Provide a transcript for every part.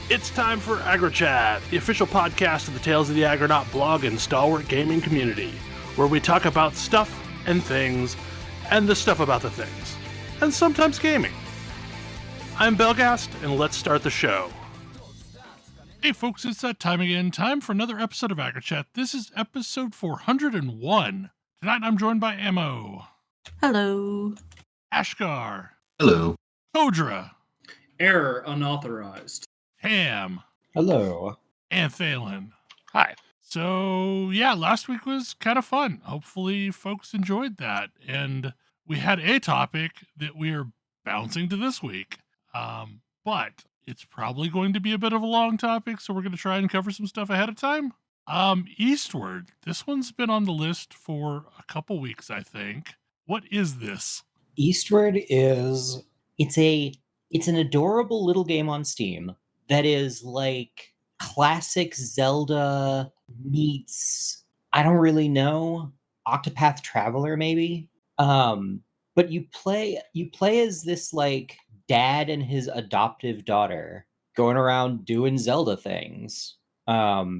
It's time for AggroChat, the official podcast of the Tales of the Aggronaut blog and stalwart gaming community, where we talk about stuff and things, and the stuff about the things, and sometimes gaming. I'm Belghast, and let's start the show. Hey folks, it's that time again. Time for another episode of AggroChat. This is episode 401. Tonight I'm joined by Ammo. Hello. Ashgar. Hello. Kodra. Error unauthorized. Ham. Hello. And Thalen. Hi. So, yeah, last week was kind of fun. Hopefully folks enjoyed that. And we had a topic that we are bouncing to this week. But it's probably going to be a bit of a long topic, so we're going to try and cover some stuff ahead of time. Eastward. This one's been on the list for a couple weeks, I think. What is this? Eastward is it's an adorable little game on Steam that is like classic Zelda meets, I don't really know, Octopath Traveler maybe. But you play as this like dad and his adoptive daughter going around doing Zelda things. I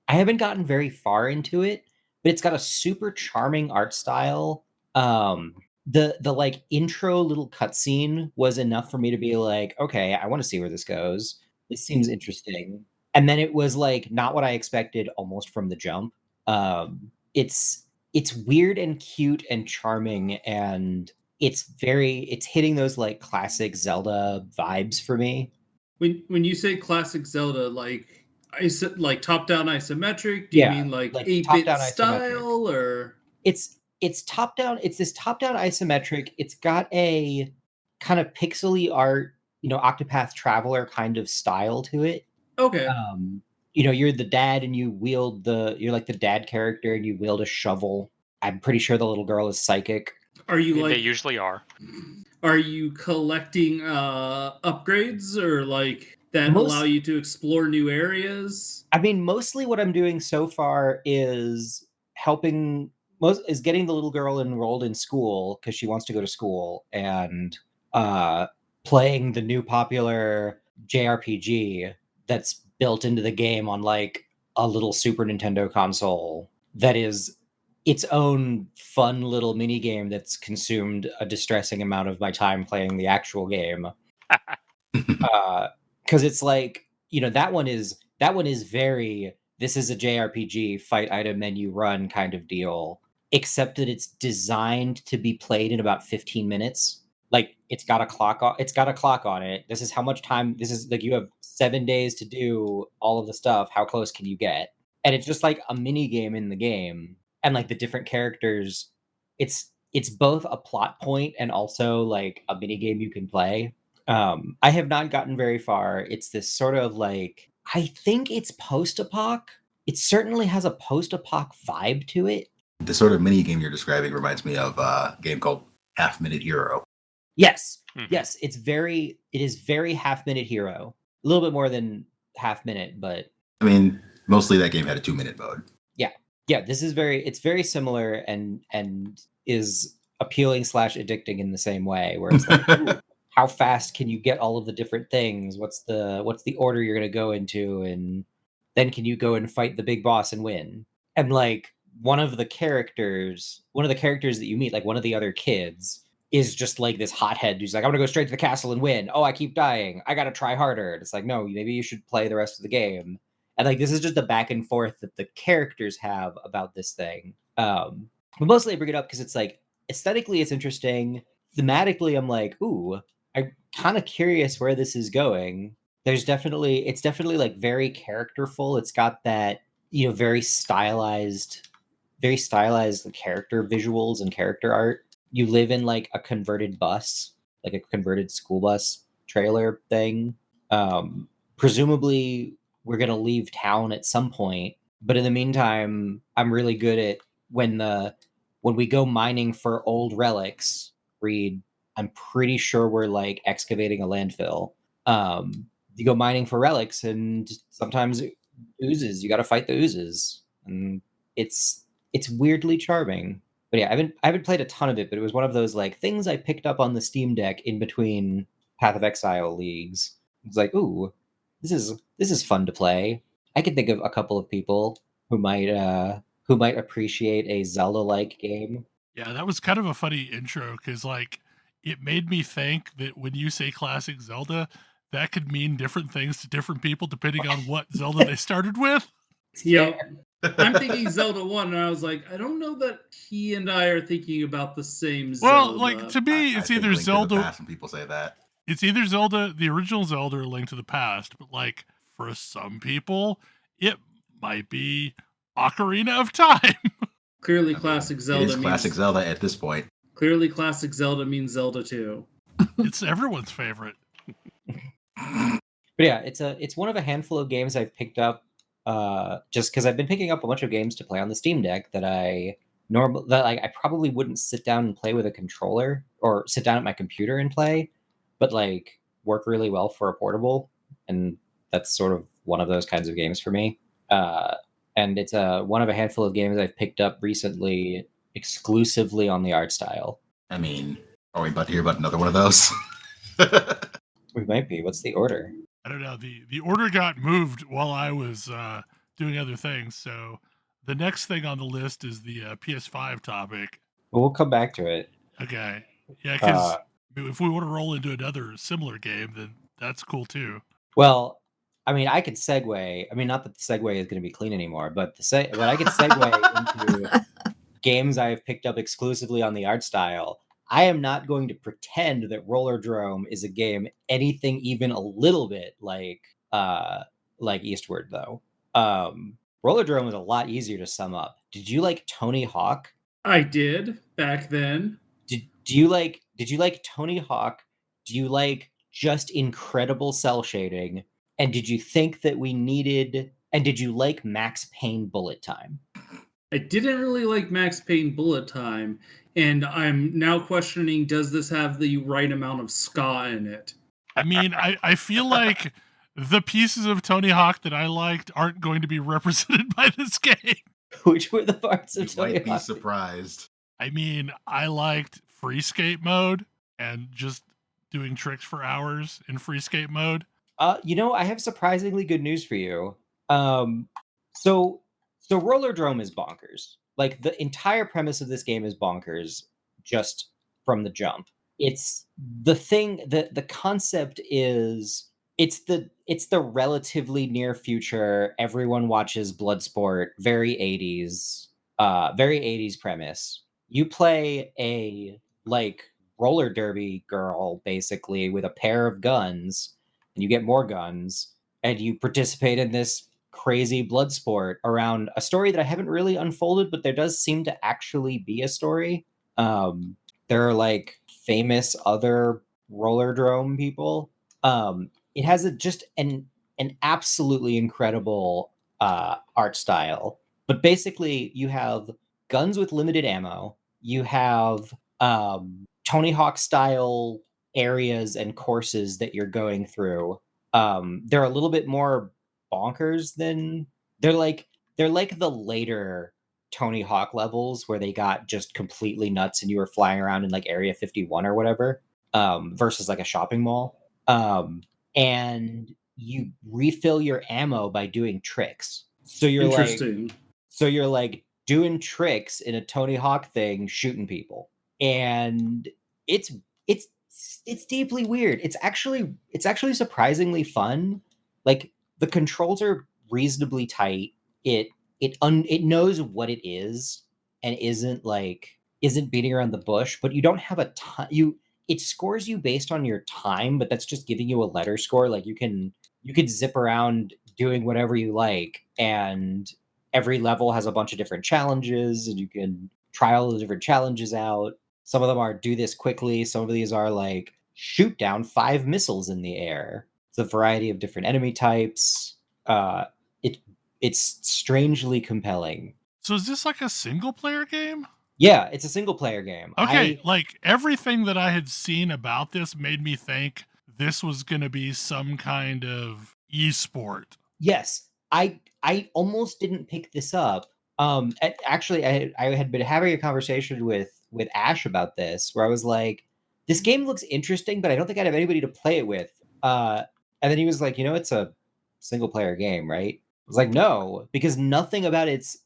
haven't gotten very far into it, but it's got a super charming art style. The like intro little cutscene was enough for me to be like, okay, I want to see where this goes. This seems interesting. And then it was like not what I expected almost from the jump. It's weird and cute and charming, and it's hitting those like classic Zelda vibes for me. When you say classic Zelda, like top-down isometric, do you mean like 8-bit style, or it's top down. It's this top down isometric. It's got a kind of pixely art, Octopath Traveler kind of style to it. Okay. You're the dad and you're like the dad character and you wield a shovel. I'm pretty sure the little girl is psychic. They usually are. Are you collecting upgrades or like that allow you to explore new areas? I mean, mostly what I'm doing so far is getting the little girl enrolled in school because she wants to go to school, and playing the new popular JRPG that's built into the game on like a little Super Nintendo console that is its own fun little mini game that's consumed a distressing amount of my time playing the actual game. Because it's like, that one is very, this is a JRPG fight item menu run kind of deal, except that it's designed to be played in about 15 minutes. Like it's got a clock on it. This is how much time, this is like, you have 7 days to do all of the stuff. How close can you get? And it's just like a mini game in the game. And like the different characters, it's both a plot point and also like a mini game you can play. I have not gotten very far. It's this sort of like, I think it's post-apoc. It certainly has a post-apoc vibe to it. The sort of mini game you're describing reminds me of a game called Half Minute Hero. Yes. Mm-hmm. Yes. It is very Half Minute Hero. A little bit more than Half Minute, but I mean, mostly that game had a 2-minute mode. Yeah. It's very similar and is appealing / addicting in the same way, where it's like, ooh, how fast can you get all of the different things? What's the order you're going to go into? And then can you go and fight the big boss and win? And like one of the characters that you meet, like one of the other kids, is just like this hothead who's like, I'm going to go straight to the castle and win. Oh, I keep dying. I got to try harder. And it's like, no, maybe you should play the rest of the game. And like, this is just the back and forth that the characters have about this thing. But mostly I bring it up because it's like, aesthetically, it's interesting. Thematically, I'm like, ooh, I'm kind of curious where this is going. It's definitely like very characterful. It's got that, very stylized character visuals and character art. You live in like a converted bus, like a converted school bus trailer thing. Presumably we're going to leave town at some point, but in the meantime, I'm really good at when we go mining for old relics, I'm pretty sure we're like excavating a landfill. You go mining for relics, and sometimes oozes. You got to fight the oozes, and it's weirdly charming. But yeah, I haven't played a ton of it, but it was one of those like things I picked up on the Steam Deck in between Path of Exile leagues. It's like, ooh, this is fun to play. I can think of a couple of people who might appreciate a Zelda-like game. Yeah, that was kind of a funny intro because like it made me think that when you say classic Zelda, that could mean different things to different people depending on what Zelda they started with. Yeah. I'm thinking Zelda 1, and I was like, I don't know that he and I are thinking about the same Zelda. Well, like, to me, it's either Link to the Zelda... Past when people say that. It's either Zelda, the original Zelda, or Link to the Past. But, like, for some people, it might be Ocarina of Time. Clearly, classic Zelda It is classic Zelda at this point. Clearly, classic Zelda means Zelda 2. It's everyone's favorite. But yeah, it's one of a handful of games I've picked up just because I've been picking up a bunch of games to play on the Steam Deck that I probably wouldn't sit down and play with a controller or sit down at my computer and play, but like work really well for a portable, and that's sort of one of those kinds of games for me. And it's one of a handful of games I've picked up recently exclusively on the art style. I mean, are we about to hear about another one of those? We might be. What's the order? I don't know. The order got moved while I was doing other things. So the next thing on the list is the PS5 topic. Well, we'll come back to it. Okay. Yeah, because if we want to roll into another similar game, then that's cool too. Well, I mean, I could segue. I mean, not that the segue is going to be clean anymore, but I could segue into games I've picked up exclusively on the art style. I am not going to pretend that Rollerdrome is a game anything even a little bit like Eastward, though. Rollerdrome is a lot easier to sum up. Did you like Tony Hawk? I did back then. Did you like Tony Hawk? Do you like just incredible cell shading? And did you think that we needed? And did you like Max Payne Bullet Time? I didn't really like Max Payne Bullet Time, and I'm now questioning, does this have the right amount of ska in it? I mean, I feel like the pieces of Tony Hawk that I liked aren't going to be represented by this game. Which were the parts of Tony Hawk? Might be surprised. I mean, I liked free skate mode and just doing tricks for hours in free skate mode. I have surprisingly good news for you. So Rollerdrome is bonkers. Like, the entire premise of this game is bonkers just from the jump. It's the thing that the concept is it's the relatively near future, everyone watches Bloodsport, very 80s premise. You play a like roller derby girl basically with a pair of guns, and you get more guns, and you participate in this crazy blood sport around a story that I haven't really unfolded, but there does seem to actually be a story. There are like famous other Rollerdrome people. It has just an absolutely incredible art style. But basically, you have guns with limited ammo. You have Tony Hawk style areas and courses that you're going through. They're a little bit more bonkers than they're like the later Tony Hawk levels where they got just completely nuts and you were flying around in like Area 51 or whatever, versus like a shopping mall. And you refill your ammo by doing tricks. So you're like doing tricks in a Tony Hawk thing, shooting people. And it's deeply weird. It's actually surprisingly fun. Like, the controls are reasonably tight. It knows what it is and isn't beating around the bush, but you don't have a ton. It scores you based on your time, but that's just giving you a letter score. Like, you could zip around doing whatever you like, and every level has a bunch of different challenges, and you can try all the different challenges out. Some of them are do this quickly. Some of these are like shoot down 5 missiles in the air. It's a variety of different enemy types. It's strangely compelling. So is this like a single player game? Yeah, it's a single player game. Okay, like everything that I had seen about this made me think this was going to be some kind of esport. Yes, I almost didn't pick this up. Actually, I had been having a conversation with Ash about this, where I was like, this game looks interesting, but I don't think I'd have anybody to play it with. And then he was like, it's a single player game, right? I was like, no, because nothing about its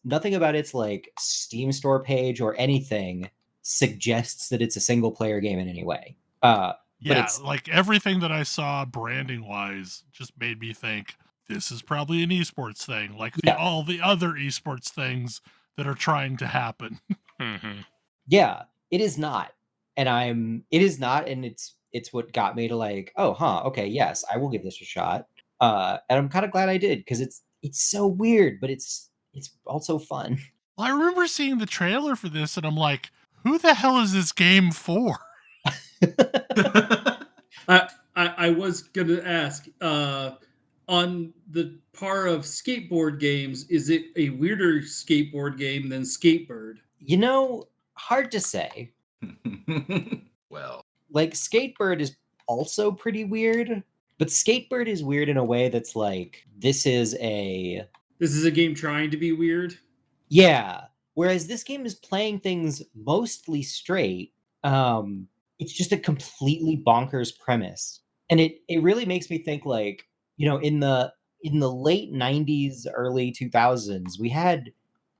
like Steam store page or anything suggests that it's a single player game in any way. Yeah, like everything that I saw branding wise just made me think this is probably an esports thing, like all the other esports things that are trying to happen. Mm-hmm. Yeah, it is not. And it's what got me to like, oh, okay, yes, I will give this a shot. And I'm kind of glad I did, because it's so weird, but it's also fun. Well, I remember seeing the trailer for this, and I'm like, who the hell is this game for? I was gonna ask, on the par of skateboard games, is it a weirder skateboard game than Skatebird? Hard to say. Well, like Skatebird is also pretty weird, but Skatebird is weird in a way that's like, this is a game trying to be weird. Yeah. Whereas this game is playing things mostly straight. It's just a completely bonkers premise. And it really makes me think, like, in the late 90s, early 2000s, we had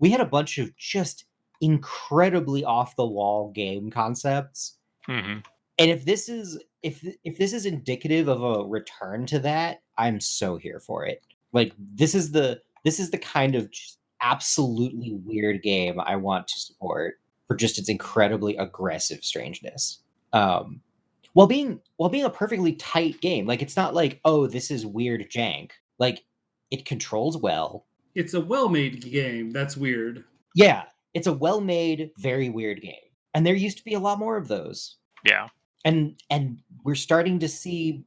a bunch of just incredibly off the wall game concepts. Mm-hmm. And if this is indicative of a return to that, I'm so here for it. Like, this is the kind of just absolutely weird game I want to support for just its incredibly aggressive strangeness. While being a perfectly tight game. Like, it's not like, oh, this is weird jank. Like, it controls well. It's a well-made game. That's weird. Yeah, it's a well-made, very weird game. And there used to be a lot more of those. Yeah. And we're starting to see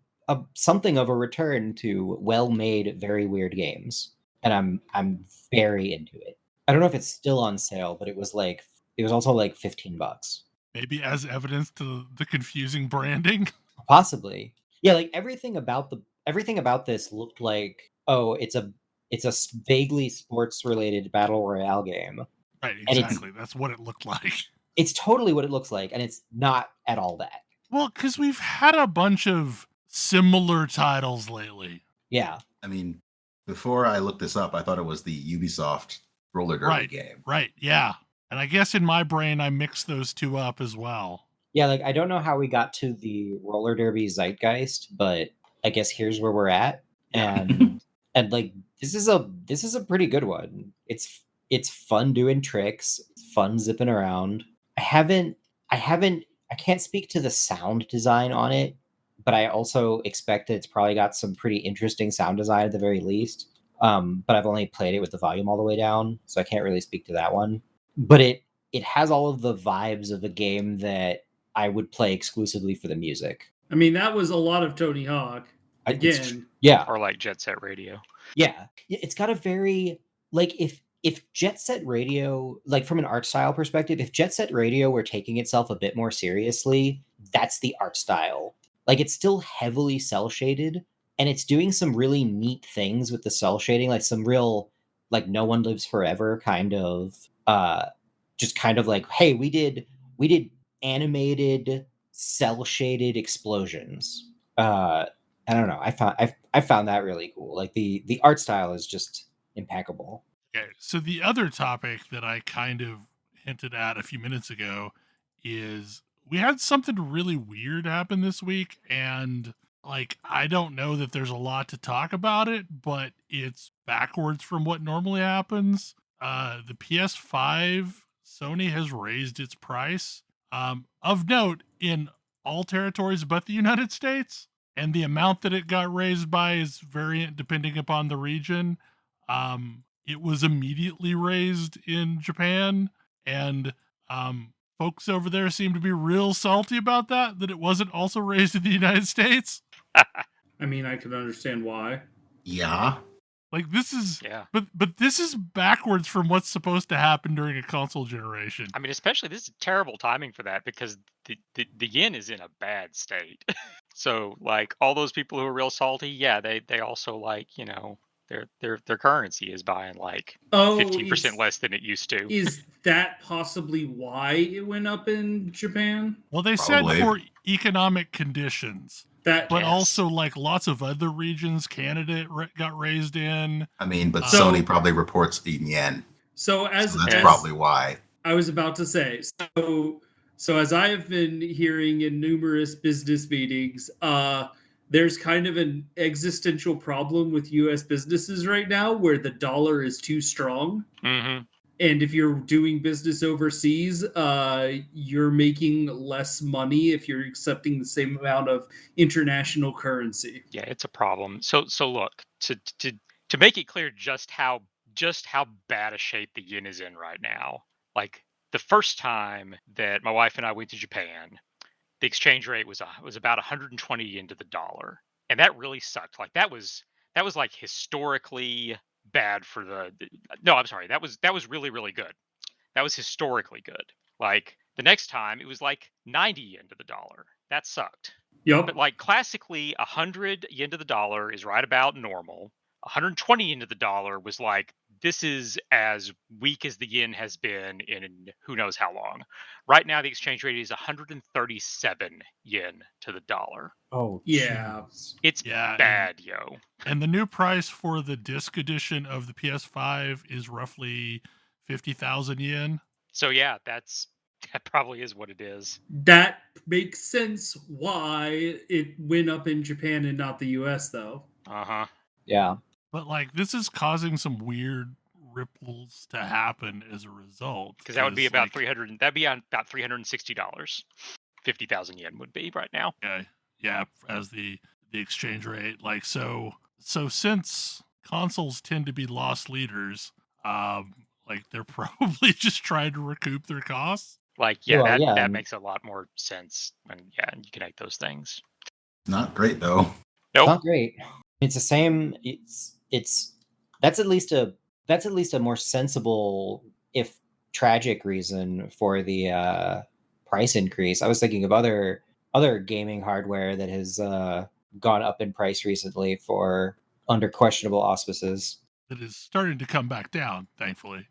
something of a return to well-made, very weird games. And I'm very into it. I don't know if it's still on sale, but it was also like $15. Maybe as evidence to the confusing branding. Possibly. Yeah, like everything about this looked like, oh, it's a vaguely sports related battle royale game. Right, exactly. That's what it looked like. It's totally what it looks like, and it's not at all that. Well, because we've had a bunch of similar titles lately. Yeah. I mean, before I looked this up, I thought it was the Ubisoft roller derby game. Right, yeah. And I guess in my brain, I mixed those two up as well. Yeah, like, I don't know how we got to the roller derby zeitgeist, but I guess here's where we're at. And and like, this is a pretty good one. It's fun doing tricks. It's fun zipping around. I can't speak to the sound design on it, but I also expect that it's probably got some pretty interesting sound design at the very least. But I've only played it with the volume all the way down, so I can't really speak to that one. But it has all of the vibes of a game that I would play exclusively for the music. I mean, that was a lot of Tony Hawk. Again. Yeah. Or like Jet Set Radio. Yeah. It's got a very, like, if Jet Set Radio, like, from an art style perspective, if Jet Set Radio were taking itself a bit more seriously, that's the art style. Like, it's still heavily cell shaded, and it's doing some really neat things with the cell shading, like some real, like, No One Lives Forever kind of, just kind of like, hey, we did animated cell shaded explosions. I don't know. I found that really cool. Like, the art style is just impeccable. Okay, so the other topic that I kind of hinted at a few minutes ago is we had something really weird happen this week, and like, I don't know that there's a lot to talk about it, but it's backwards from what normally happens. The PS5, Sony has raised its price. Of note, in all territories but the United States, and the amount that it got raised by is variant depending upon the region. It was immediately raised in Japan, and folks over there seem to be real salty about that it wasn't also raised in the United States. I mean, I can understand why. Yeah. Like, this is, but this is backwards from what's supposed to happen during a console generation. I mean, especially this is terrible timing for that, because the yen is in a bad state. So, like, all those people who are real salty, yeah, they also, like, their currency is buying like 15% less than it used to. Is that possibly why it went up in Japan? Well, they said for economic conditions. That but Yes. also like lots of other regions, Canada got raised in. I mean, but So- Sony probably reports in yen, so as so that's as probably why. I was about to say, so as I have been hearing in numerous business meetings, there's kind of an existential problem with U.S. businesses right now where the dollar is too strong. Mm-hmm. And if you're doing business overseas, you're making less money if you're accepting the same amount of international currency. Yeah, it's a problem. So look, to make it clear just how bad a shape the yen is in right now. Like the first time that my wife and I went to Japan, the exchange rate was about 120 yen to the dollar, and that really sucked. Like that was like historically bad for the. No, I'm sorry. That was really really good. That was historically good. Like the next time, it was like 90 yen to the dollar. That sucked. Yup. But like classically, 100 yen to the dollar is right about normal. 120 yen to the dollar was like, this is as weak as the yen has been in who knows how long. Right now, the exchange rate is 137 yen to the dollar. Oh, Yeah. jeez. It's Yeah, bad, yo. And the new price for the disc edition of the PS5 is roughly 50,000 yen. So yeah, that probably is what it is. That makes sense why it went up in Japan and not the US, though. Uh-huh. Yeah. But like this is causing some weird ripples to happen as a result. Because that would be about like, 300. That'd be on about $360. 50,000 yen would be right now. Yeah, as the exchange rate. Like so since consoles tend to be loss leaders, like they're probably just trying to recoup their costs. Like, yeah, Well, yeah, that and- makes a lot more sense. And yeah, you connect those things. Not great though. Nope. Not great. It's the same. That's at least a more sensible, if tragic, reason for the price increase. I was thinking of other gaming hardware that has gone up in price recently for under questionable auspices. That is starting to come back down, thankfully.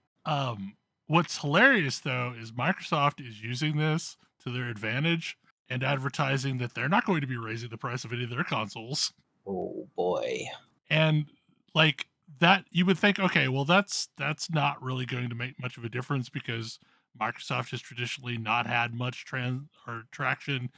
What's hilarious though is Microsoft is using this to their advantage and advertising that they're not going to be raising the price of any of their consoles. Oh boy. And like that, you would think, okay, well that's not really going to make much of a difference because Microsoft has traditionally not had much traction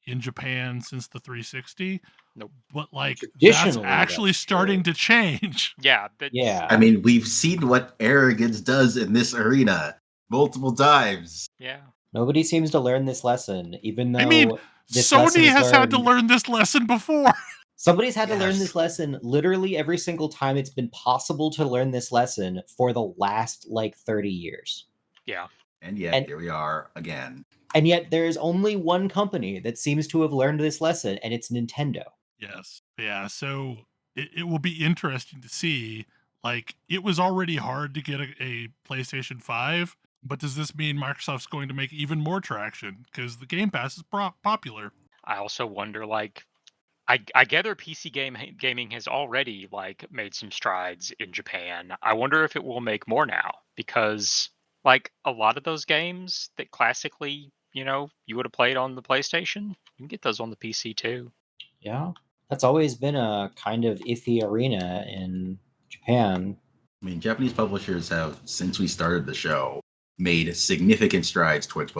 in Japan since the 360. Nope. But like that's Traditionally, actually that's starting true. to change. Yeah. Yeah. I mean, we've seen what arrogance does in this arena multiple times. Yeah. Nobody seems to learn this lesson, even though I mean, this lesson Sony is has had to learned- learn this lesson before. Somebody's had to learn Yes. this lesson literally every single time it's been possible to learn this lesson for the last like 30 years. Yeah. And yet, And- here we are again. And yet there's only one company that seems to have learned this lesson, and it's Nintendo. Yes. Yeah. So it will be interesting to see. Like, it was already hard to get a PlayStation 5, but does this mean Microsoft's going to make even more traction? Because the Game Pass is popular. I also wonder, like, I gather PC gaming has already like made some strides in Japan. I wonder if it will make more now because like a lot of those games that classically, you would have played on the PlayStation, you can get those on the PC too. Yeah. That's always been a kind of iffy arena in Japan. I mean, Japanese publishers have, since we started the show, made significant strides towards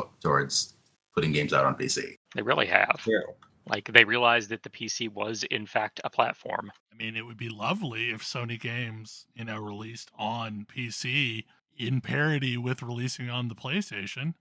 putting games out on PC. They really have. True. Like they realized that the PC was in fact a platform. I mean, it would be lovely if Sony games, released on PC in parity with releasing on the PlayStation.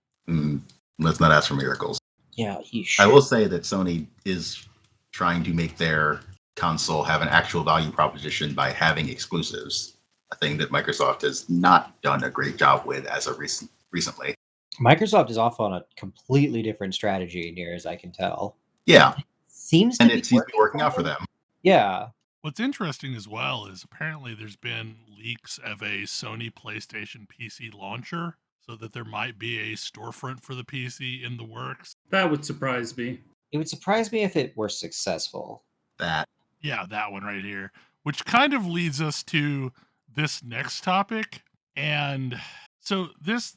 Let's not ask for miracles. Yeah, I will say that Sony is trying to make their console have an actual value proposition by having exclusives, a thing that Microsoft has not done a great job with as of recently. Microsoft is off on a completely different strategy, near as I can tell. Yeah, Seems to and be it seems to be working out for them. Yeah. What's interesting as well is apparently there's been leaks of a Sony PlayStation PC launcher, so that there might be a storefront for the PC in the works. That would surprise me. It would surprise me if it were successful. That Yeah, that one right here, which kind of leads us to this next topic. And So this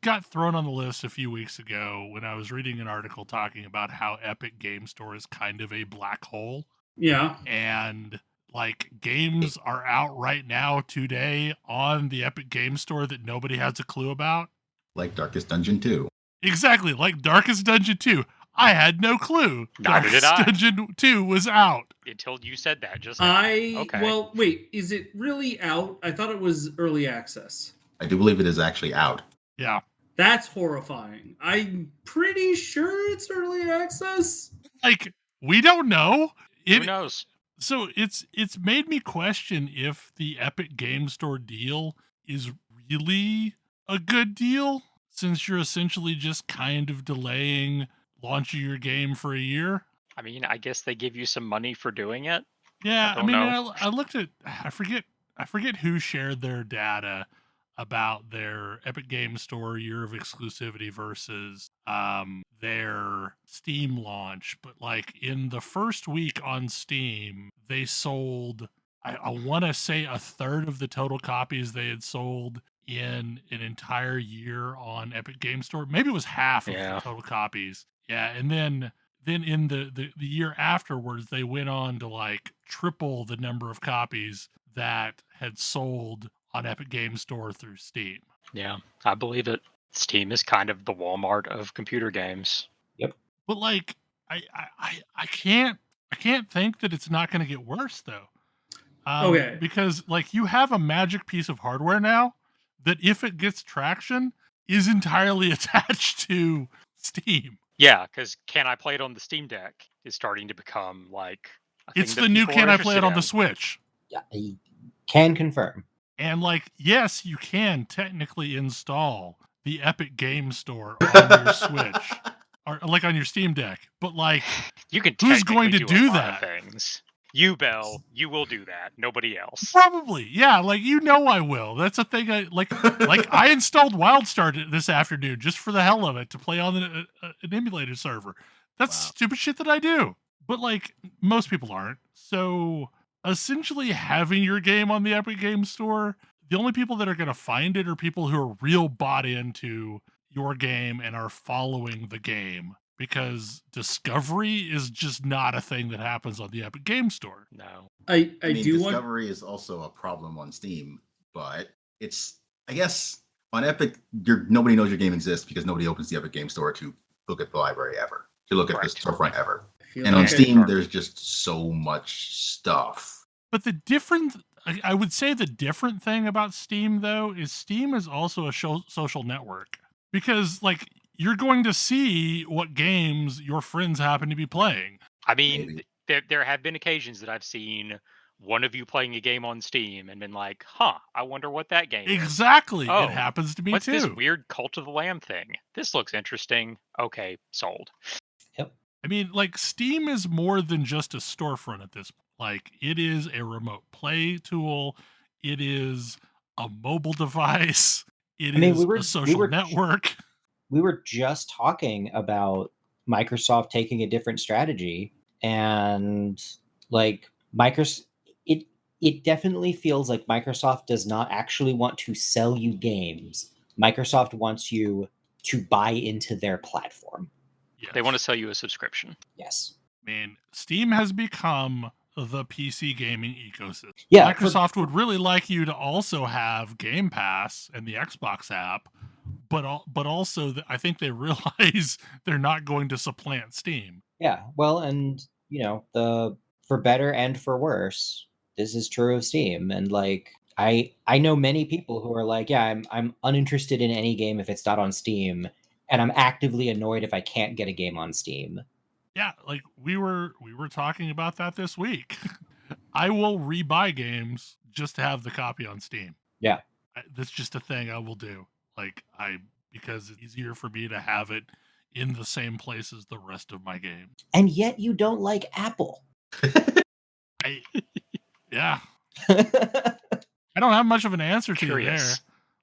got thrown on the list a few weeks ago when I was reading an article talking about how Epic Game Store is kind of a black hole. Yeah. And like games are out right now today on the Epic Game Store that nobody has a clue about. Like Darkest Dungeon 2. Exactly, like Darkest Dungeon 2. I had no clue Neither did Darkest I. Dungeon 2 was out. Until you said that just now. Okay. Well, wait, is it really out? I thought it was early access. I do believe it is actually out. Yeah. That's horrifying. I'm pretty sure it's early access. Like, we don't know. Who knows? So it's made me question if the Epic Game Store deal is really a good deal, since you're essentially just kind of delaying launching your game for a year. I mean, I guess they give you some money for doing it. Yeah, I don't know. I looked at I forget who shared their data about their Epic Game Store year of exclusivity versus their Steam launch, but like in the first week on Steam, they sold I want to say a third of the total copies they had sold in an entire year on Epic Game Store. Maybe it was half of the total copies. Yeah, and then in the year afterwards, they went on to like triple the number of copies that had sold on Epic Game Store through Steam. Yeah, I believe it. Steam is kind of the Walmart of computer games. Yep. But like, I can't think that it's not going to get worse though. Okay. Because like you have a magic piece of hardware now that, if it gets traction, is entirely attached to Steam. Yeah, because Can I Play It on the Steam Deck is starting to become like it's the new Can I Play It on the Switch. Yeah, I can confirm. And like, yes, you can technically install the Epic Game Store on your Switch or like on your Steam Deck, but like, you can. Who's going to do a lot that? of things. You, Bell, you will do that. Nobody else. Probably, yeah. Like I will. That's a thing. Like I installed WildStar this afternoon just for the hell of it to play on an emulated server. That's stupid shit that I do. But like most people aren't. So essentially, having your game on the Epic Game Store, the only people that are going to find it are people who are real bought into your game and are following the game. Because discovery is just not a thing that happens on the Epic Game Store. No. I mean, discovery is also a problem on Steam, but it's, I guess, on Epic, nobody knows your game exists because nobody opens the Epic Game Store to look at the library ever, to look at the storefront ever. And on Steam, there's just so much stuff. But the different, I would say the different thing about Steam, though, is Steam is also a social network. Because, like, you're going to see what games your friends happen to be playing. I mean, there have been occasions that I've seen one of you playing a game on Steam and been like, I wonder what that game is. Exactly. It happens to me what's too. What's this weird Cult of the Lamb thing? This looks interesting. Okay, sold. Yep. I mean, like, Steam is more than just a storefront at this point. Like, it is a remote play tool. It is a mobile device. It is a social network. We were just talking about Microsoft taking a different strategy, and like Microsoft, it definitely feels like Microsoft does not actually want to sell you games. Microsoft wants you to buy into their platform. Yes. They want to sell you a subscription. Yes. I mean, Steam has become the PC gaming ecosystem. Yeah, Microsoft would really like you to also have Game Pass and the Xbox app, but also I think they realize they're not going to supplant Steam. Yeah, well, and you know, for better and for worse, this is true of Steam. And like, I know many people who are like, yeah, I'm uninterested in any game if it's not on Steam, and I'm actively annoyed if I can't get a game on Steam. Yeah, like we were talking about that this week. I will rebuy games just to have the copy on Steam. Yeah. That's just a thing I will do. Like because it's easier for me to have it in the same place as the rest of my game. And yet you don't like Apple. Yeah. I don't have much of an answer to you there.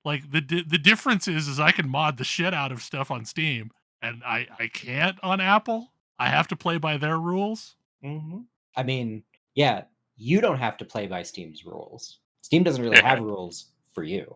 Like the difference is I can mod the shit out of stuff on Steam, and I can't on Apple. I have to play by their rules. Mm-hmm. I mean, yeah, you don't have to play by Steam's rules. Steam doesn't really have rules for you.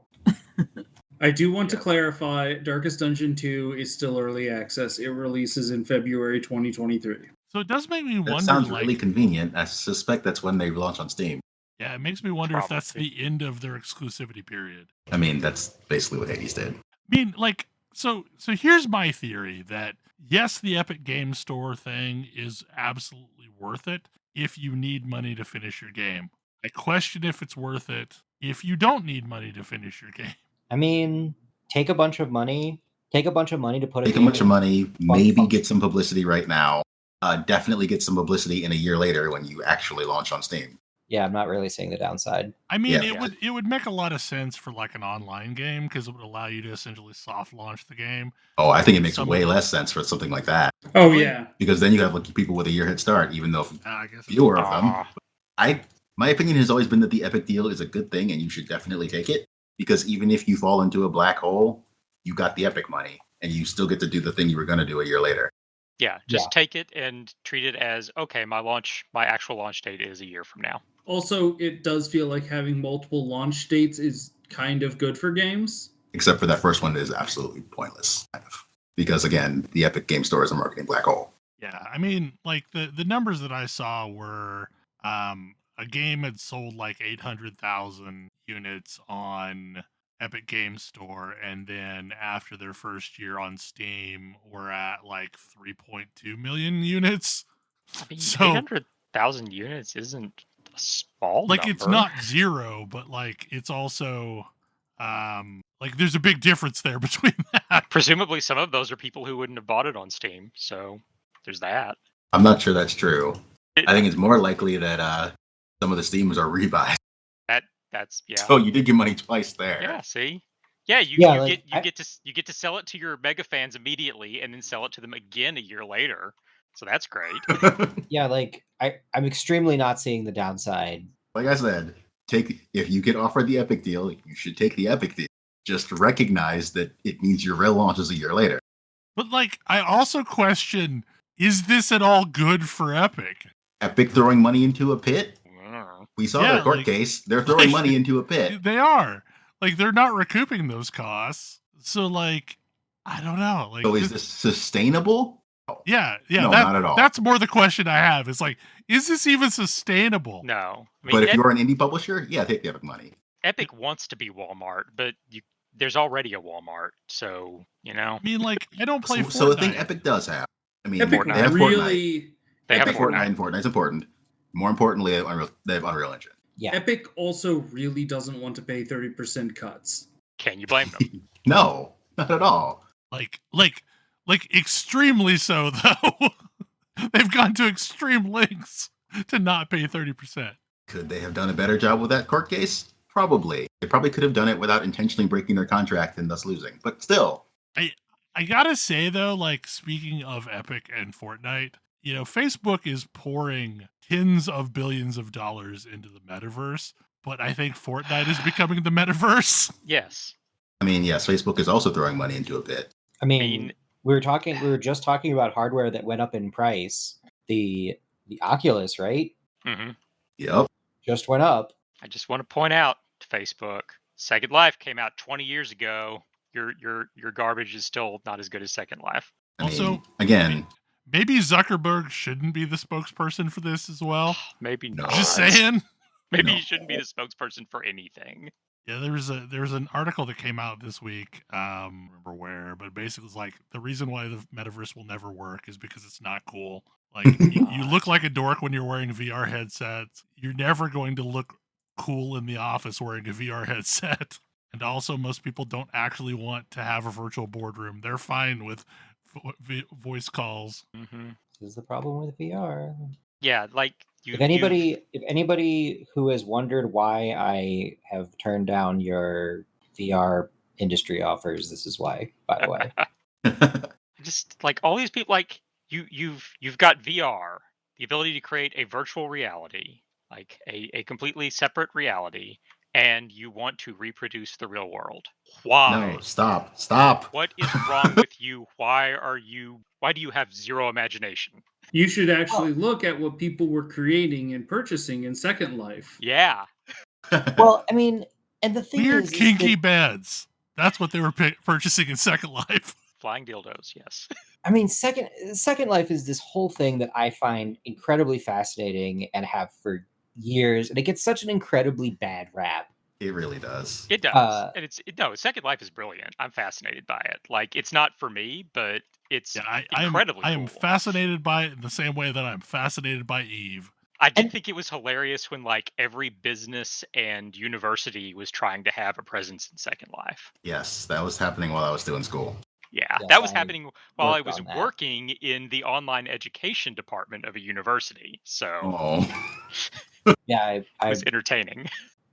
I do want to clarify, Darkest Dungeon 2 is still early access. It releases in February 2023. So it does make me That wonder. sounds like, really convenient. I suspect that's when they launch on Steam. Yeah, it makes me wonder if that's the end of their exclusivity period. I mean, that's basically what Hades did. I mean, like, so here's my theory that yes, the Epic Game Store thing is absolutely worth it if you need money to finish your game. I question if it's worth it if you don't need money to finish your game. I mean, take a bunch of money to put Take a bunch of money, maybe get some publicity right now. Definitely get some publicity in a year later when you actually launch on Steam. Yeah, I'm not really seeing the downside. I mean, it would make a lot of sense for like an online game because it would allow you to essentially soft launch the game. Oh, I think it makes way less sense for something like that. Oh yeah, because then you have like people with a year head start, even though fewer of them. My opinion has always been that the Epic deal is a good thing, and you should definitely take it because even if you fall into a black hole, you got the Epic money, and you still get to do the thing you were going to do a year later. Yeah, just take it and treat it as, okay, my actual launch date is a year from now. Also, it does feel like having multiple launch dates is kind of good for games. Except for that first one is absolutely pointless, kind of. Because again, the Epic Game Store is a marketing black hole. Yeah, I mean, like the numbers that I saw were a game had sold like 800,000 units on Epic Game Store, and then after their first year on Steam, we're at like 3.2 million units. I mean, 800,000 units isn't a small number. It's not zero, but like it's also like there's a big difference there between that. Presumably, some of those are people who wouldn't have bought it on Steam, so there's that. I'm not sure that's true. I think it's more likely that some of the Steams are rebuys. That's So you did get money twice there. Yeah, see? Yeah, you get to sell it to your mega fans immediately and then sell it to them again a year later. So that's great. Yeah, like I'm extremely not seeing the downside. Like I said, if you get offered the Epic deal, you should take the Epic deal. Just recognize that it means your real launch is a year later. But like I also question, is this at all good for Epic? Epic throwing money into a pit? We saw their court case. They're throwing money into a pit. They are. Like, they're not recouping those costs. So, like, I don't know. Like, so is this sustainable? Yeah. No, not at all. That's more the question I have. It's like, is this even sustainable? No. I mean, but if you're an indie publisher, yeah, take the Epic money. Epic wants to be Walmart, but there's already a Walmart, so, you know. I mean, like, I don't play Fortnite. So the thing Epic does have, I mean, Epic they have really... Fortnite. They have Fortnite, and Fortnite's important. More importantly, they have Unreal Engine. Yeah. Epic also really doesn't want to pay 30% cuts. Can you blame them? No, not at all. Like extremely so, though. They've gone to extreme lengths to not pay 30%. Could they have done a better job with that court case? Probably. They probably could have done it without intentionally breaking their contract and thus losing. But still. I gotta say, though, like, speaking of Epic and Fortnite, you know, Facebook is pouring tens of billions of dollars into the metaverse, but I think Fortnite is becoming the metaverse. Yes. I mean, yes, Facebook is also throwing money into a pit. I mean, we were just talking about hardware that went up in price. The Oculus, right? Mm-hmm. Yep. Just went up. I just want to point out to Facebook, Second Life came out 20 years ago. Your garbage is still not as good as Second Life. Again, maybe Zuckerberg shouldn't be the spokesperson for this as well. Maybe not. Just saying. Maybe he shouldn't be the spokesperson for anything. Yeah, there was an article that came out this week. I don't remember where, but basically it's like the reason why the metaverse will never work is because it's not cool. Like you look like a dork when you're wearing VR headsets. You're never going to look cool in the office wearing a VR headset. And also, most people don't actually want to have a virtual boardroom. They're fine with voice calls. Mm-hmm. This is the problem with VR. Yeah, like if anybody who has wondered why I have turned down your VR industry offers, this is why. By the way, just like all these people, like you've got VR, the ability to create a virtual reality, like a completely separate reality. And you want to reproduce the real world. Why? No, stop. What is wrong with you? Why do you have zero imagination? You should actually look at what people were creating and purchasing in Second Life. Yeah. Well, I mean, and the thing weird is kinky beds. That's what they were purchasing in Second Life. Flying dildos, yes. I mean, Second Life is this whole thing that I find incredibly fascinating and have for years, and it gets such an incredibly bad rap. It really does. It does. And no, Second Life is brilliant. I'm fascinated by it. Like, it's not for me, but it's incredibly I am cool. fascinated by it in the same way that I'm fascinated by Eve. I did think it was hilarious when like every business and university was trying to have a presence in Second Life. Yes, that was happening while I was still in school. Yeah, Yes, that was I happening while I worked was on that. working in the online education department of a university. So Oh, Yeah, it was entertaining.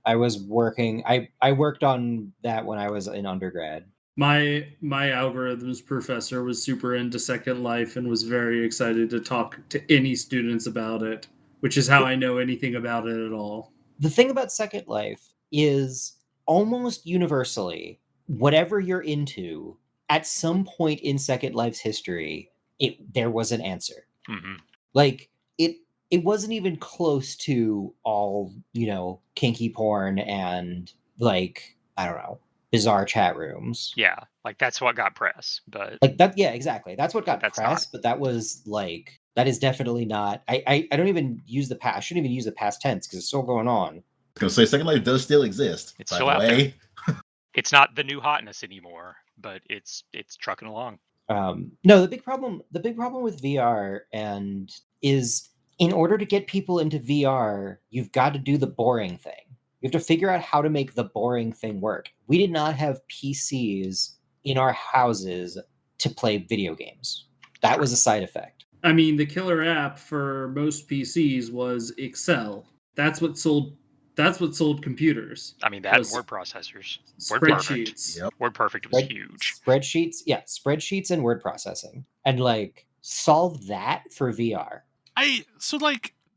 I was working. I worked on that when I was in undergrad. My algorithms professor was super into Second Life and was very excited to talk to any students about it, which is how I know anything about it at all. The thing about Second Life is almost universally, whatever you're into, at some point in Second Life's history, there was an answer. Mhm. Like it wasn't even close to all, kinky porn and like, I don't know, bizarre chat rooms. Yeah, like that's what got press, but Like that, yeah, exactly. That's what got That's press, but that was like, that is definitely not. I don't even use the past. I shouldn't even use the past tense because it's still going on. I was going to say Second Life does still exist. It's by still the out way. it's not the new hotness anymore, but it's trucking along. No, the big problem with VR is in order to get people into VR, you've got to do the boring thing. You have to figure out how to make the boring thing work. We did not have PCs in our houses to play video games. That was a side effect. I mean, the killer app for most PCs was Excel. That's what sold computers. I mean, that and Was word processors. spreadsheets. Yep. WordPerfect was huge. Spreadsheets and word processing. And like solve that for VR.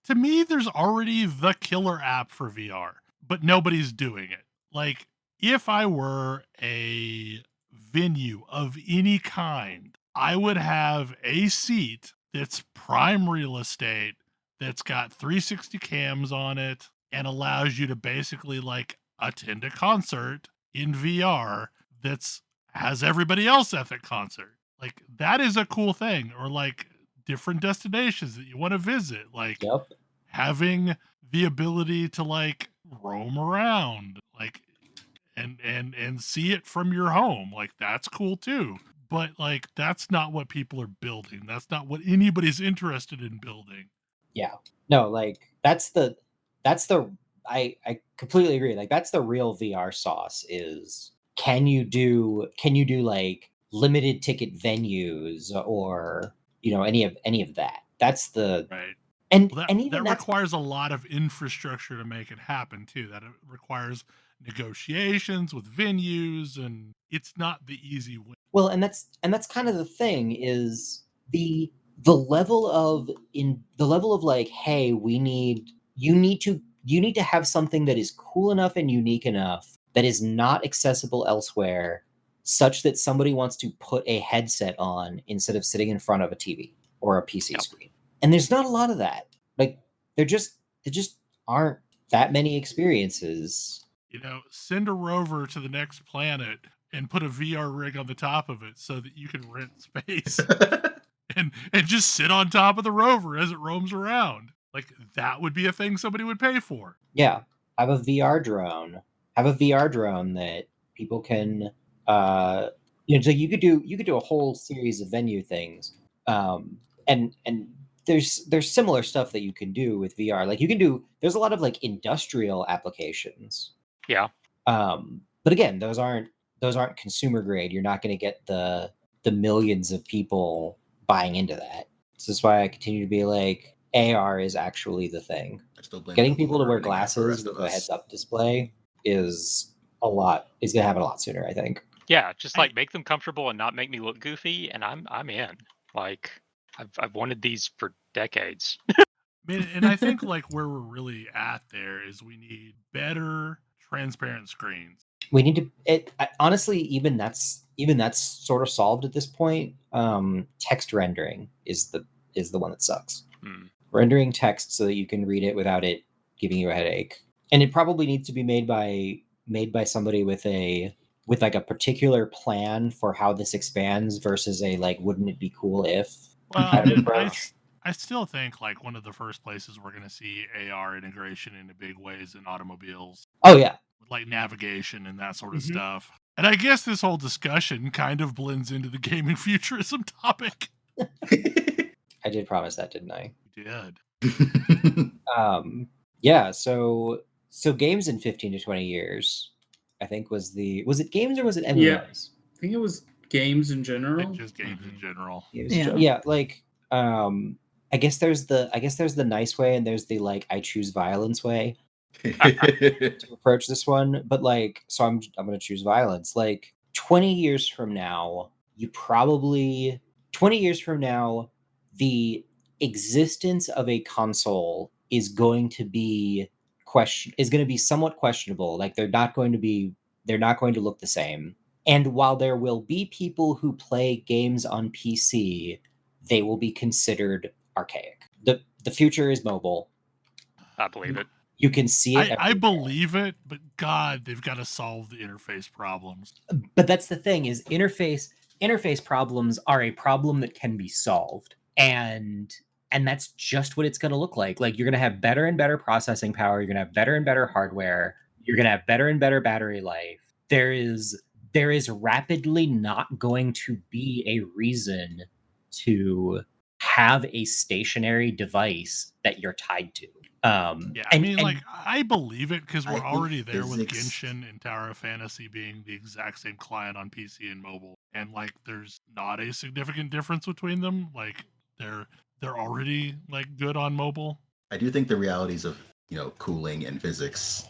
To me, there's already the killer app for VR, but nobody's doing it. Like, if I were a venue of any kind, I would have a seat that's prime real estate, that's got 360 cams on it, and allows you to basically like attend a concert in VR that's has everybody else at the concert. Like, that is a cool thing. Or like different destinations that you want to visit, like Yep. having the ability to like roam around, like and see it from your home, like that's cool too. But like that's not what people are building. That's not what anybody's interested in building. Yeah. No, like that's the I completely agree. Like that's the real VR sauce is can you do like limited ticket venues or any of that. That's the Right. and Well, and even that requires a lot of infrastructure to make it happen too. That it requires negotiations with venues, and it's not the easy way. well, and that's kind of the thing is the level of like, hey, you need to have something that is cool enough and unique enough that is not accessible elsewhere, such that somebody wants to put a headset on instead of sitting in front of a TV or a PC screen. And there's not a lot of that. Like there just aren't that many experiences. Send a rover to the next planet and put a VR rig on the top of it so that you can rent space and just sit on top of the rover as it roams around. Like that would be a thing somebody would pay for. Yeah, have a VR drone. Have a VR drone that people can so you could do a whole series of venue things. And there's similar stuff that you can do with VR. Like there's a lot of like industrial applications. Yeah. But again, those aren't consumer grade. You're not going to get the millions of people buying into that. This is why I continue to be like AR is actually the thing. Getting people to wear glasses with a heads-up display is going to happen a lot sooner, I think. Yeah, just like make them comfortable and not make me look goofy, and I'm in. Like I've wanted these for decades. And I think like where we're really at there is we need better transparent screens. We need to honestly, even that's sort of solved at this point. Text rendering is the one that sucks. Rendering text so that you can read it without it giving you a headache. And it probably needs to be made by somebody with a with like a particular plan for how this expands versus a like, wouldn't it be cool if Well, kind of approach. I still think like one of the first places we're going to see AR integration in a big ways in automobiles, Oh yeah, with like navigation and that sort of Mhm. stuff. And I guess this whole discussion kind of blends into the gaming futurism topic. I did promise that, didn't I? We did. Yeah, so games in 15 to 20 years, I think was it games or was it MMOs? Yeah. I think it was games in general. Just games in general. Yeah, like I guess there's the nice way and there's the like I choose violence way to approach this one, but like so I'm going to choose violence. Like 20 years from now, 20 years from now, the existence of a console is going to be somewhat questionable. Like they're not going to look the same. And while there will be people who play games on PC, they will be considered archaic. The future is mobile. I believe it. You can see it. I everywhere. believe it, but God, they've got to solve the interface problems. But that's the thing is interface problems are a problem that can be solved. And that's just what it's going to look like. Like you're going to have better and better processing power, you're going to have better and better hardware, you're going to have better and better battery life. There is rapidly not going to be a reason to have a stationary device that you're tied to. Yeah, like I believe it because we're I think already there with physics- Genshin and Tower of Fantasy being the exact same client on PC and mobile, and like there's not a significant difference between them. Like they're already like good on mobile. I do think the realities of cooling and physics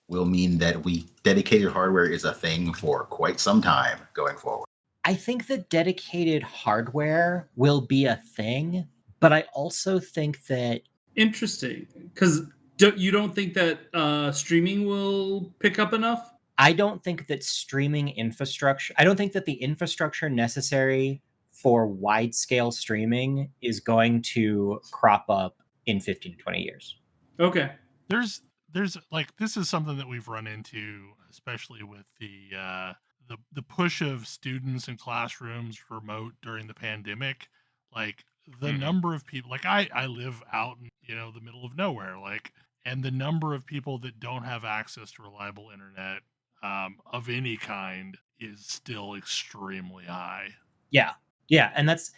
will mean that dedicated hardware is a thing for quite some time going forward. I think that dedicated hardware will be a thing, but I also think that Interesting, because you don't think that streaming will pick up enough? I don't think that I don't think that the infrastructure necessary for wide scale streaming is going to crop up in 15 to 20 years. Okay. There's like this is something that we've run into, especially with the push of students in classrooms remote during the pandemic. Like the number of people, like I live out in the middle of nowhere, like, and the number of people that don't have access to reliable internet of any kind is still extremely high. Yeah, and that's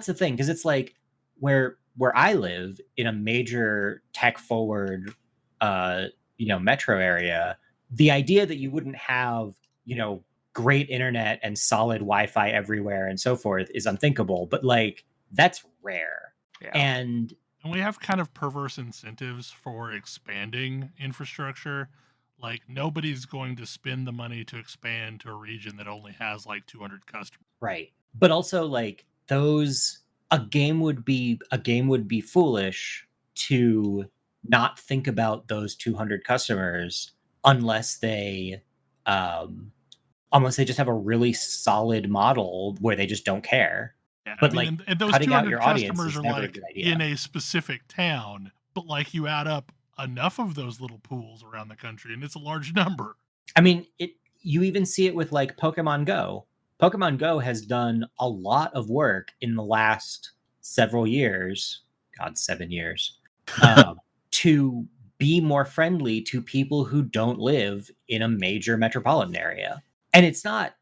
the thing, because it's like where I live in a major tech forward metro area, the idea that you wouldn't have great internet and solid Wi-Fi everywhere and so forth is unthinkable, but like that's rare. Yeah. And we have kind of perverse incentives for expanding infrastructure. Like nobody's going to spend the money to expand to a region that only has like 200 customers. Right. But also like a game would be foolish to not think about those 200 customers unless they just have a really solid model where they just don't care. Yeah, but and those cutting out 200 your audience customers is are never a like good idea. in a specific town, but like you add up enough of those little pools around the country and it's a large number. I mean, you even see it with like Pokemon Go. Pokemon Go has done a lot of work in the last several years, 7 years, to be more friendly to people who don't live in a major metropolitan area. And it's not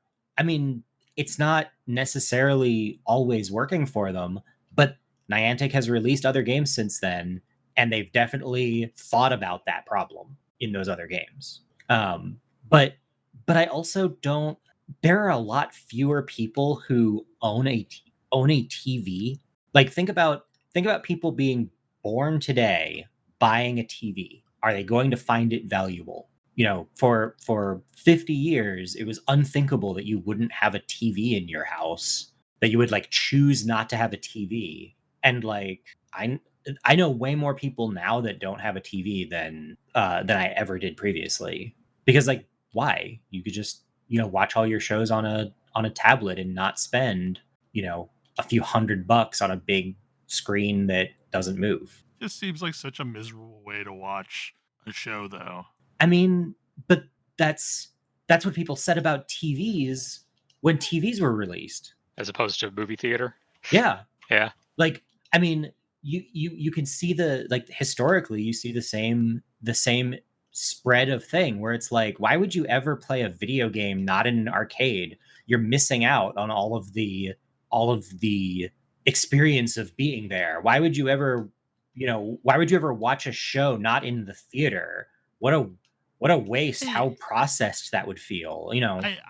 necessarily always working for them, but Niantic has released other games since then, and they've definitely thought about that problem in those other games. But I also don't. There are a lot fewer people who own a TV. Like think about people being born today buying a TV. Are they going to find it valuable? For 50 years, it was unthinkable that you wouldn't have a TV in your house, that you would like choose not to have a TV. And like, I know way more people now that don't have a TV than I ever did previously. Because like, why? You could just, watch all your shows on a tablet and not spend, a few $100 on a big screen that doesn't move. Just seems like such a miserable way to watch a show, though. I mean, but that's that's what people said about TVs when TVs were released. As opposed to a movie theater. Yeah. Yeah. Like, I mean, you can see historically you see the same spread of thing where it's like, why would you ever play a video game not in an arcade? You're missing out on all of the experience of being there. Why would you ever watch a show not in the theater? What a waste. How processed that would feel,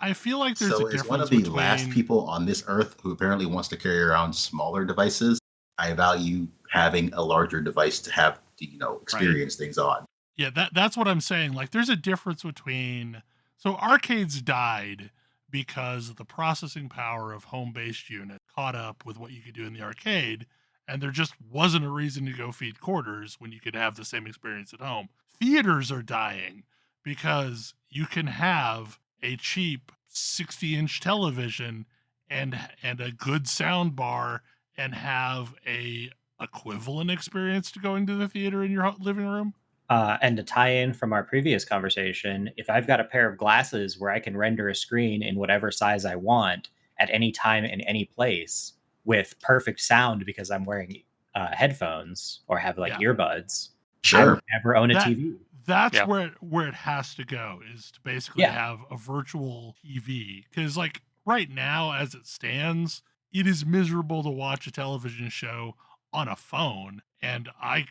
I feel like there's a difference. So, as one of the last people on this earth who apparently wants to carry around smaller devices, I value having a larger device to have to, experience things on. Yeah, that's what I'm saying. Like, there's a difference between... So, arcades died because the processing power of home-based units caught up with what you could do in the arcade, and there just wasn't a reason to go feed quarters when you could have the same experience at home. Theaters are dying because you can have a cheap 60-inch television and a good sound bar and have a equivalent experience to going to the theater in your living room. And to tie in from our previous conversation, if I've got a pair of glasses where I can render a screen in whatever size I want at any time in any place with perfect sound because I'm wearing headphones or have earbuds, I would never own a TV. That's where it has to go, is to basically have a virtual TV. Because right now, as it stands, it is miserable to watch a television show on a phone, and I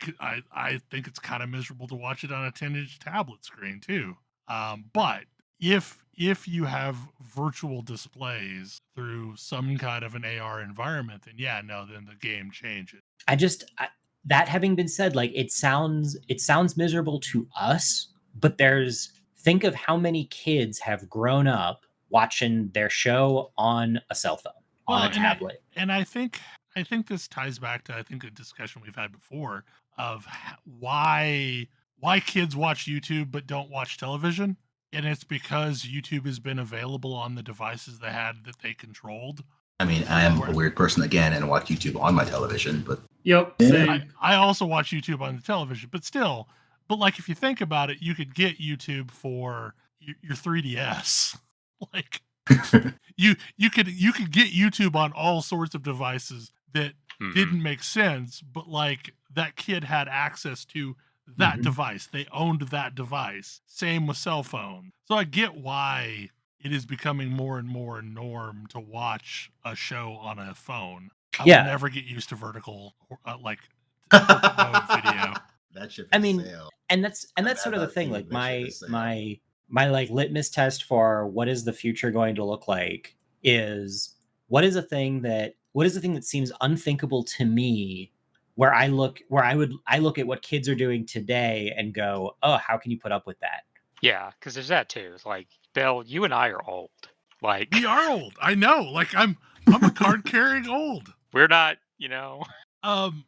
think it's kind of miserable to watch it on a 10-inch tablet screen too. But if you have virtual displays through some kind of an AR environment, then then the game changes. That having been said, it sounds miserable to us, but think of how many kids have grown up watching their show on a cell phone, on a tablet. And I think this ties back to a discussion we've had before of why kids watch YouTube but don't watch television. And it's because YouTube has been available on the devices that they controlled. I mean, I am a weird person again and watch YouTube on my television, but... Yep, same. I also watch YouTube on the television, but still. But if you think about it, you could get YouTube for your 3DS. You could get YouTube on all sorts of devices that didn't make sense, but that kid had access to that device. They owned that device. Same with cell phone. So I get why it is becoming more and more norm to watch a show on a phone. I will never get used to vertical mode video. That ship sail. and that's sort of the thing. My litmus test for what is the future going to look like is what is a thing that seems unthinkable to me, where I look at what kids are doing today and go, oh, how can you put up with that? Yeah, because there's that too. It's Bill, you and I are old. We are old. I know. I'm a card carrying old. We're not, 30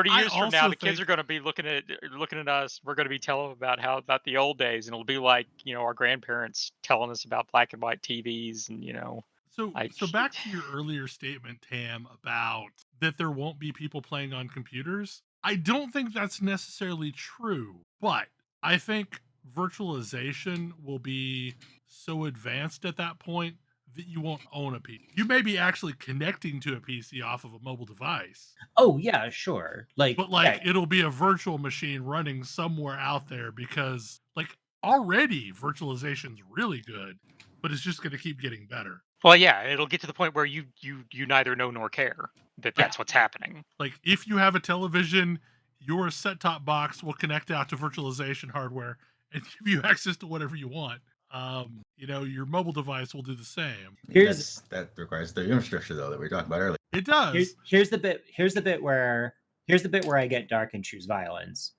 years from now, the kids are going to be looking at us. We're going to be telling them about the old days, and it'll be our grandparents telling us about black and white TVs, and So back to your earlier statement, Tam, about that there won't be people playing on computers. I don't think that's necessarily true, but I think virtualization will be so advanced at that point that you won't own a PC. You may be actually connecting to a PC off of a mobile device. Oh yeah, sure. It'll be a virtual machine running somewhere out there, because already virtualization's really good, but it's just going to keep getting better. Well, yeah, it'll get to the point where you neither know nor care that's what's happening. If you have a television, your set-top box will connect out to virtualization hardware and give you access to whatever you want. Your mobile device will do the same. That requires the infrastructure, though, that we were talking about earlier. It does. Here's the bit where I get dark and choose violence.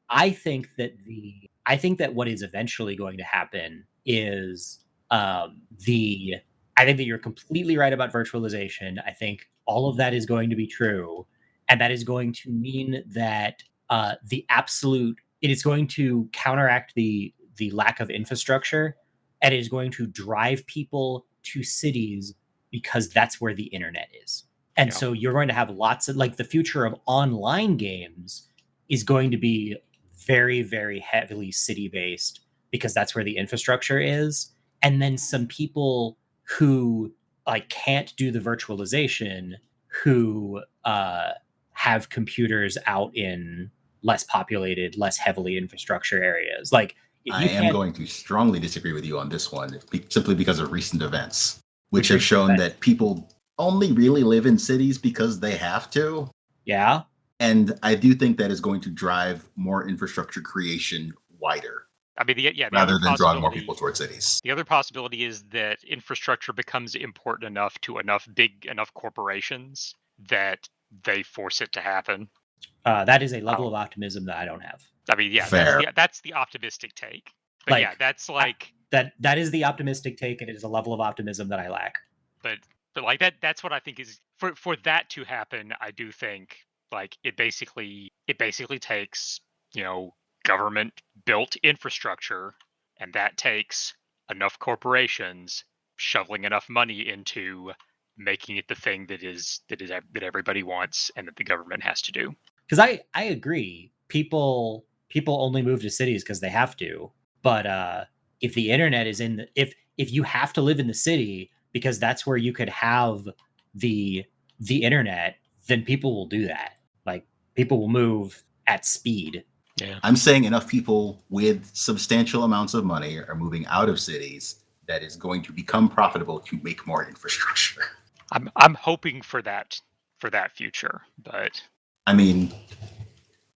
I think that what is eventually going to happen is I think that you're completely right about virtualization. I think all of that is going to be true, and that is going to mean that it is going to counteract the lack of infrastructure, and it is going to drive people to cities because that's where the internet is. And so you're going to have lots of the future of online games is going to be very, very heavily city-based, because that's where the infrastructure is. And then some people who like can't do the virtualization, who have computers out in less populated, less heavily infrastructure areas. Like if I you am can't, going to strongly disagree with you on this one, simply because of recent events, which Which have recent shown events? that people only really live in cities because they have to. yeah, And I do think that is going to drive more infrastructure creation wider I mean, the rather other than drawing more possibility, people towards cities. the other possibility is that infrastructure becomes important enough to enough corporations that they force it to happen. that is a level Oh. of optimism that I don't have. I mean, yeah, Fair. that's the optimistic take. But Like, yeah, that's like that is the optimistic take, and it is a level of optimism that I lack. but like that's what I think is for that to happen. I do think like it basically takes, you know, government built infrastructure, and that takes enough corporations shoveling enough money into making it the thing that everybody wants and that the government has to do. Because I agree, people only move to cities because they have to. But if the internet is in the if you have to live in the city because that's where you could have the internet, then people will do that. Like people will move at speed. Yeah. I'm saying enough people with substantial amounts of money are moving out of cities that is going to become profitable to make more infrastructure. I'm hoping for that future, but I mean,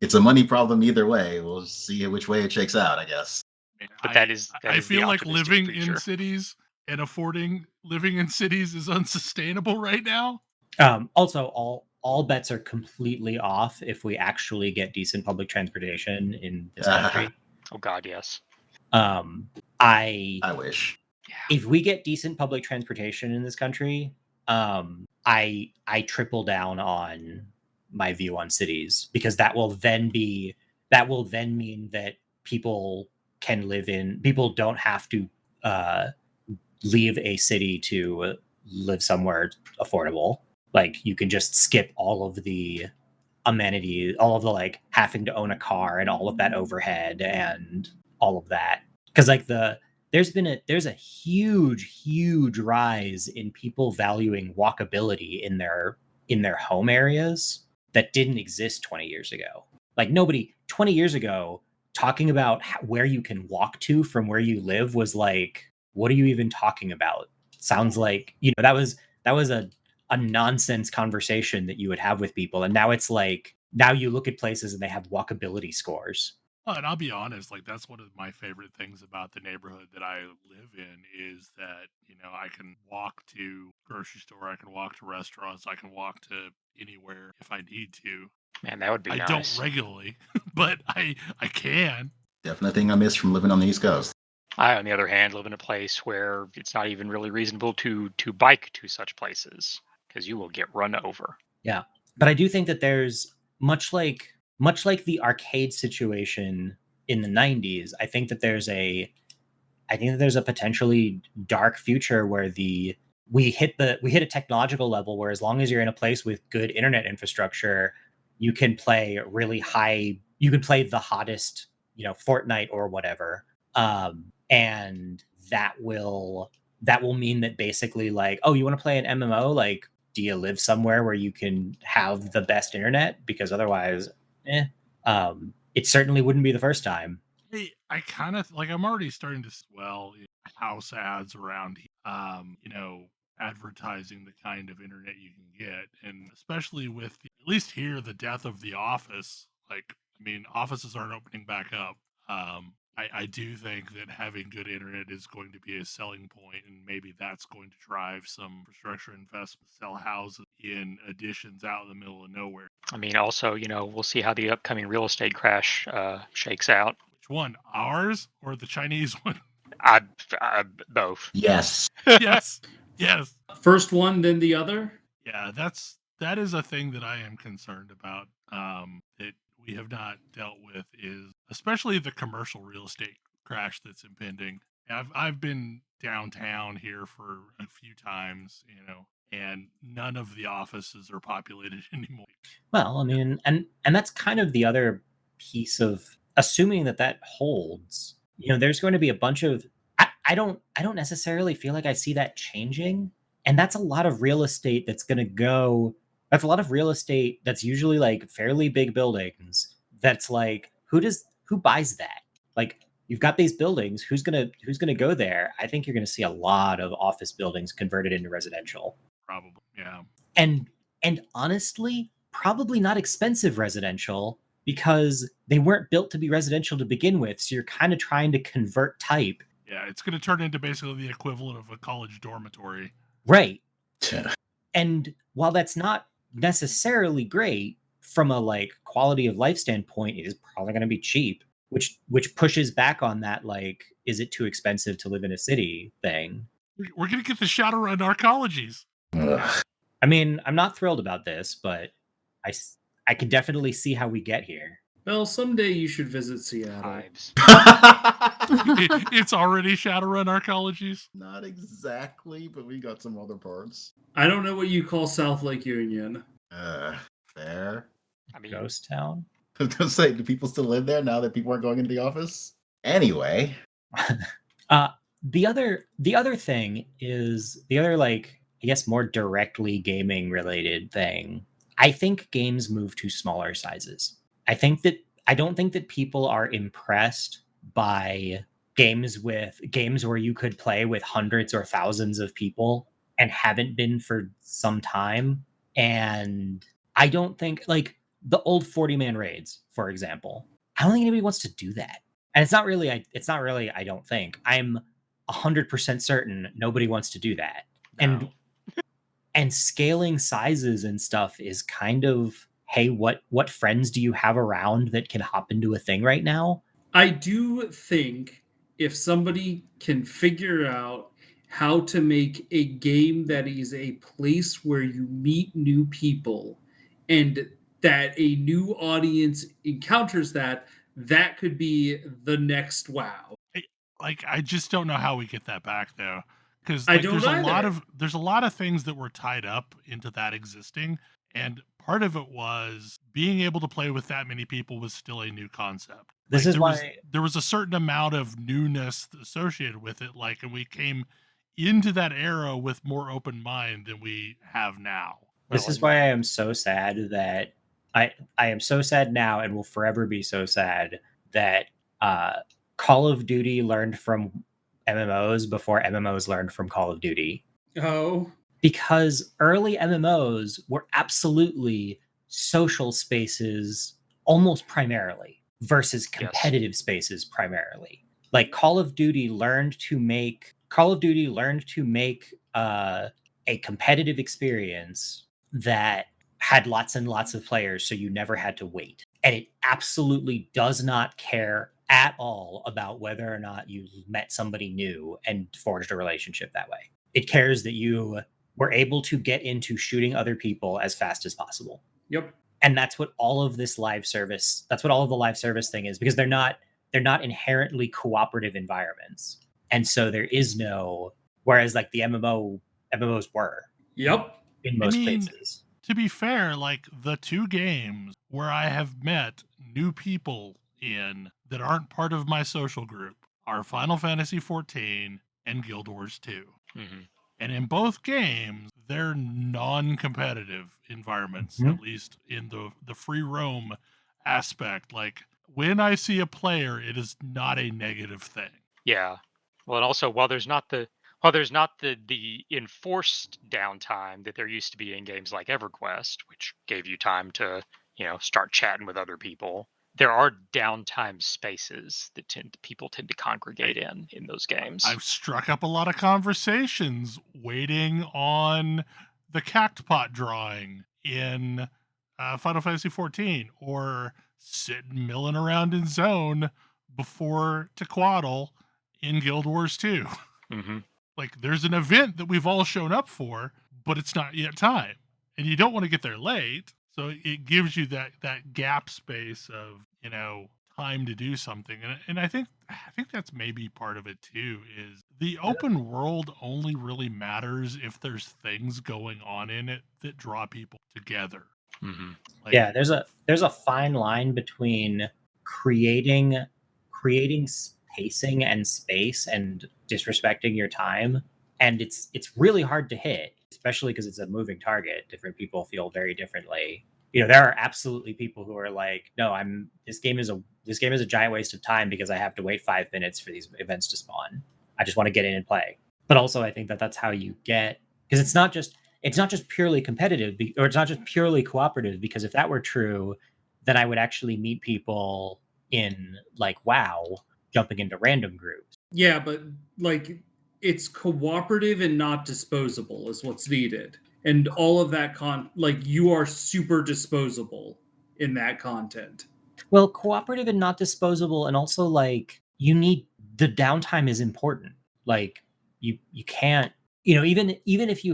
it's a money problem either way. We'll see which way it shakes out, I guess. But that is I the feel like optimistic living future. in cities and affording living in cities is unsustainable right now. Also, all bets are completely off if we actually get decent public transportation in this country. Oh God, yes. I wish. If we get decent public transportation in this country, I triple down on my view on cities, because that will then mean that people don't have to leave a city to live somewhere affordable. Like you can just skip all of the amenities, all of the like having to own a car and all of that overhead and all of that. Because like there's a huge rise in people valuing walkability in their home areas that didn't exist 20 years ago. Like nobody 20 years ago talking about where you can walk to from where you live was like, what are you even talking about? Sounds like, that was a nonsense conversation that you would have with people. And now it's like, now you look at places and they have walkability scores. Oh, and I'll be honest, like that's one of my favorite things about the neighborhood that I live in is that, I can walk to grocery store, I can walk to restaurants, I can walk to anywhere if I need to. Man, that would be nice. I don't regularly, but I can. Definitely thing I miss from living on the East Coast. I, on the other hand, live in a place where it's not even really reasonable to bike to such places because you will get run over. Yeah, but I do think that there's much like the arcade situation in the 90s. I think that there's a potentially dark future where we hit a technological level where as long as you're in a place with good internet infrastructure, you can play really high. You can play the hottest, Fortnite or whatever, and that will mean that basically like, oh, you want to play an MMO? Like, do you live somewhere where you can have the best internet? Because otherwise, it certainly wouldn't be the first time. Hey, I kind of like. I'm already starting to swell house ads around, advertising the kind of internet you can get, and especially with at least here the death of the office. Like, I mean, offices aren't opening back up. I do think that having good internet is going to be a selling point, and maybe that's going to drive some infrastructure investment, sell houses in additions out in the middle of nowhere. I mean, also, we'll see how the upcoming real estate crash shakes out. Which one, ours or the Chinese one? Both. Yes. Yes. First one, then the other. Yeah, that is a thing that I am concerned about. That we have not dealt with is especially the commercial real estate crash that's impending. I've been downtown here for a few times, and none of the offices are populated anymore. Well, I mean, and that's kind of the other piece of assuming that holds. there's going to be a bunch of I don't necessarily feel like I see that changing, and that's a lot of real estate that's going to go. That's a lot of real estate that's usually like fairly big buildings. That's like who buys that? Like you've got these buildings. Who's gonna go there? I think you're going to see a lot of office buildings converted into residential. Probably, yeah. And honestly, probably not expensive residential because they weren't built to be residential to begin with. So you're kind of trying to convert type. Yeah, it's going to turn into basically the equivalent of a college dormitory. Right. And while that's not necessarily great from a like quality of life standpoint, it is probably going to be cheap, which pushes back on that like, is it too expensive to live in a city thing? We're going to get the Shadowrun arcologies. I mean, I'm not thrilled about this, but I can definitely see how we get here. Well, someday you should visit Seattle. Hives. It's already Shadowrun arcologies. Not exactly, but we got some other parts. I don't know what you call South Lake Union. Fair. I mean, Ghost town. I was gonna say, do people still live there now that people aren't going into the office? Anyway. The other thing is the other like I guess more directly gaming related thing. I think games move to smaller sizes. I don't think that people are impressed by games where you could play with hundreds or thousands of people and haven't been for some time. And I don't think like the old 40-man raids, for example. I don't think anybody wants to do that. And it's not really I don't think. I'm 100% certain nobody wants to do that. no. And scaling sizes and stuff is kind of, hey, what friends do you have around that can hop into a thing right now? I do think if somebody can figure out how to make a game that is a place where you meet new people and that a new audience encounters that could be the next WoW. I just don't know how we get that back though, because I don't there's either. a lot of things that were tied up into that existing, and part of it was being able to play with that many people was still a new concept. This is why there was a certain amount of newness associated with it, and we came into that era with more open mind than we have now. This is why I am so sad that I am so sad now and will forever be so sad that Call of Duty learned from MMOs before MMOs learned from Call of Duty. Oh. Because early MMOs were absolutely social spaces almost primarily versus competitive spaces primarily. Like Call of Duty learned to make a competitive experience that had lots and lots of players, so you never had to wait. And it absolutely does not care at all about whether or not you met somebody new and forged a relationship that way. It cares that you were able to get into shooting other people as fast as possible. Yep. And that's what all of this live service, that's what all of the live service thing is, because they're not inherently cooperative environments. And so there is no, whereas like the MMOs were. Yep. In most places. To be fair, like the two games where I have met new people in that aren't part of my social group are Final Fantasy XIV and Guild Wars 2. Mm-hmm. And in both games, they're non-competitive environments, at least in the free roam aspect. Like when I see a player, it is not a negative thing. Yeah. Well, and also while there's not the enforced downtime that there used to be in games like EverQuest, which gave you time to, start chatting with other people, there are downtime spaces that people tend to congregate in those games. I've struck up a lot of conversations waiting on the cactpot drawing in Final Fantasy XIV, or sitting milling around in Zone before Tequaddle in Guild Wars 2. Mm-hmm. Like there's an event that we've all shown up for, but it's not yet time, and you don't want to get there late. So it gives you that gap space of, time to do something. And I think that's maybe part of it too, is the open world only really matters if there's things going on in it that draw people together. Mm-hmm. There's a fine line between creating pacing and space and disrespecting your time, and it's really hard to hit, especially because it's a moving target. Different people feel very differently. There are absolutely people who are like, no, this game is a giant waste of time because I have to wait 5 minutes for these events to spawn. I just want to get in and play. But also I think that's how you get, because it's not just purely competitive, or it's not just purely cooperative, because if that were true, then I would actually meet people in like WoW jumping into random groups. Yeah, but like it's cooperative and not disposable is what's needed. And all of that you are super disposable in that content. Well, cooperative and not disposable, and also like you need, the downtime is important. Like you can't, even if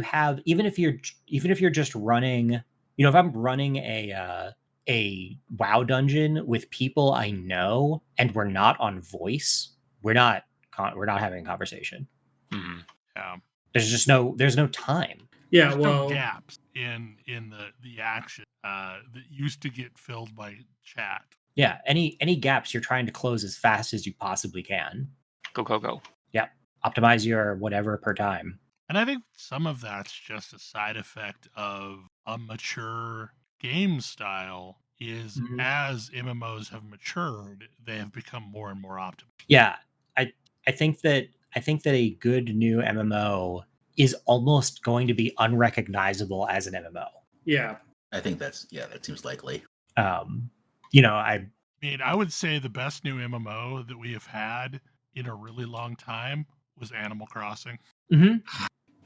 you're just running, if I'm running a WoW dungeon with people I know and we're not on voice, we're not having a conversation. Mm-hmm. Yeah. There's no time. Yeah, There's well, no gaps in the action that used to get filled by chat. Yeah, any gaps you're trying to close as fast as you possibly can. Go. Yeah, optimize your whatever per time. And I think some of that's just a side effect of a mature game style. Is as MMOs have matured, they have become more and more optimal. Yeah, I think that a good new MMO is almost going to be unrecognizable as an MMO. Yeah. I think that seems likely. I mean, I would say the best new MMO that we have had in a really long time was Animal Crossing. Mm-hmm.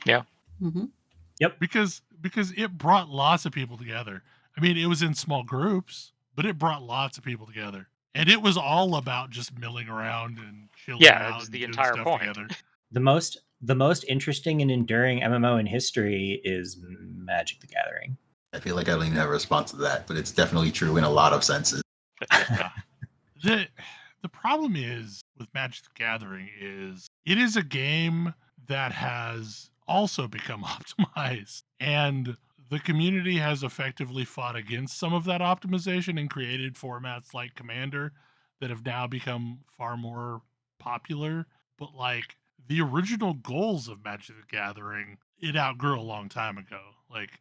Yeah. Mm-hmm. Yep. Because it brought lots of people together. I mean, it was in small groups, but it brought lots of people together. And it was all about just milling around and chilling out. Yeah, that was the entire stuff point. Together. The most interesting and enduring MMO in history is Magic the Gathering. I feel like I don't even have a response to that, but it's definitely true in a lot of senses. The problem is with Magic the Gathering is it is a game that has also become optimized, and the community has effectively fought against some of that optimization and created formats like Commander that have now become far more popular. But like the original goals of Magic the Gathering, it outgrew a long time ago. Like,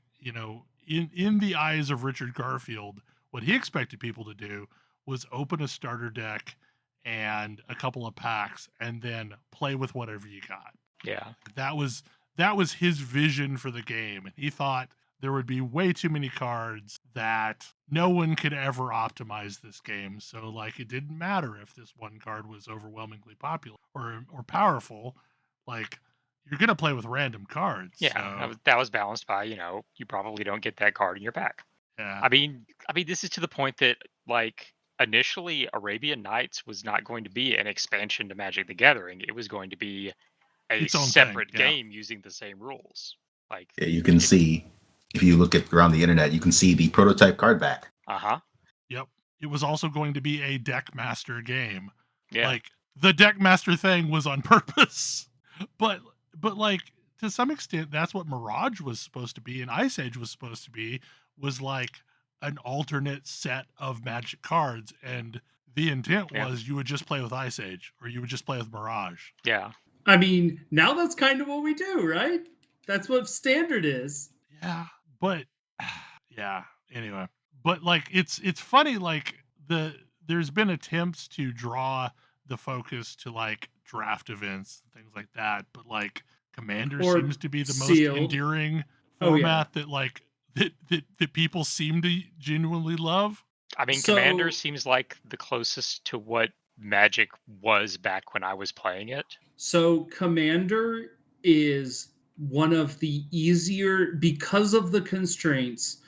in the eyes of Richard Garfield, what he expected people to do was open a starter deck and a couple of packs and then play with whatever you got. Yeah. That was his vision for the game. And he thought there would be way too many cards that no one could ever optimize this game. So like it didn't matter if this one card was overwhelmingly popular or powerful. Like you're going to play with random cards. Yeah, so. that was balanced by, you probably don't get that card in your pack. Yeah. I mean, this is to the point that, like, initially Arabian Nights was not going to be an expansion to Magic the Gathering. It was going to be a separate game using the same rules. Like, yeah, you can see, if you look at around the internet, you can see the prototype card back. Yep. It was also going to be a deck master game. Yeah. Like the deck master thing was on purpose. But like to some extent that's what Mirage was supposed to be and Ice Age was supposed to be, was like an alternate set of Magic cards, and the intent was you would just play with Ice Age or you would just play with Mirage. Yeah. I mean, now that's kind of what we do, right? That's what standard is. Yeah, but yeah, anyway. But like it's funny, like there's been attempts to draw the focus to like draft events and things like that, but like Commander seems to be the most endearing format that like that people seem to genuinely love. I mean, Commander seems like the closest to what Magic was back when I was playing it. So Commander is one of the easier, because of the constraints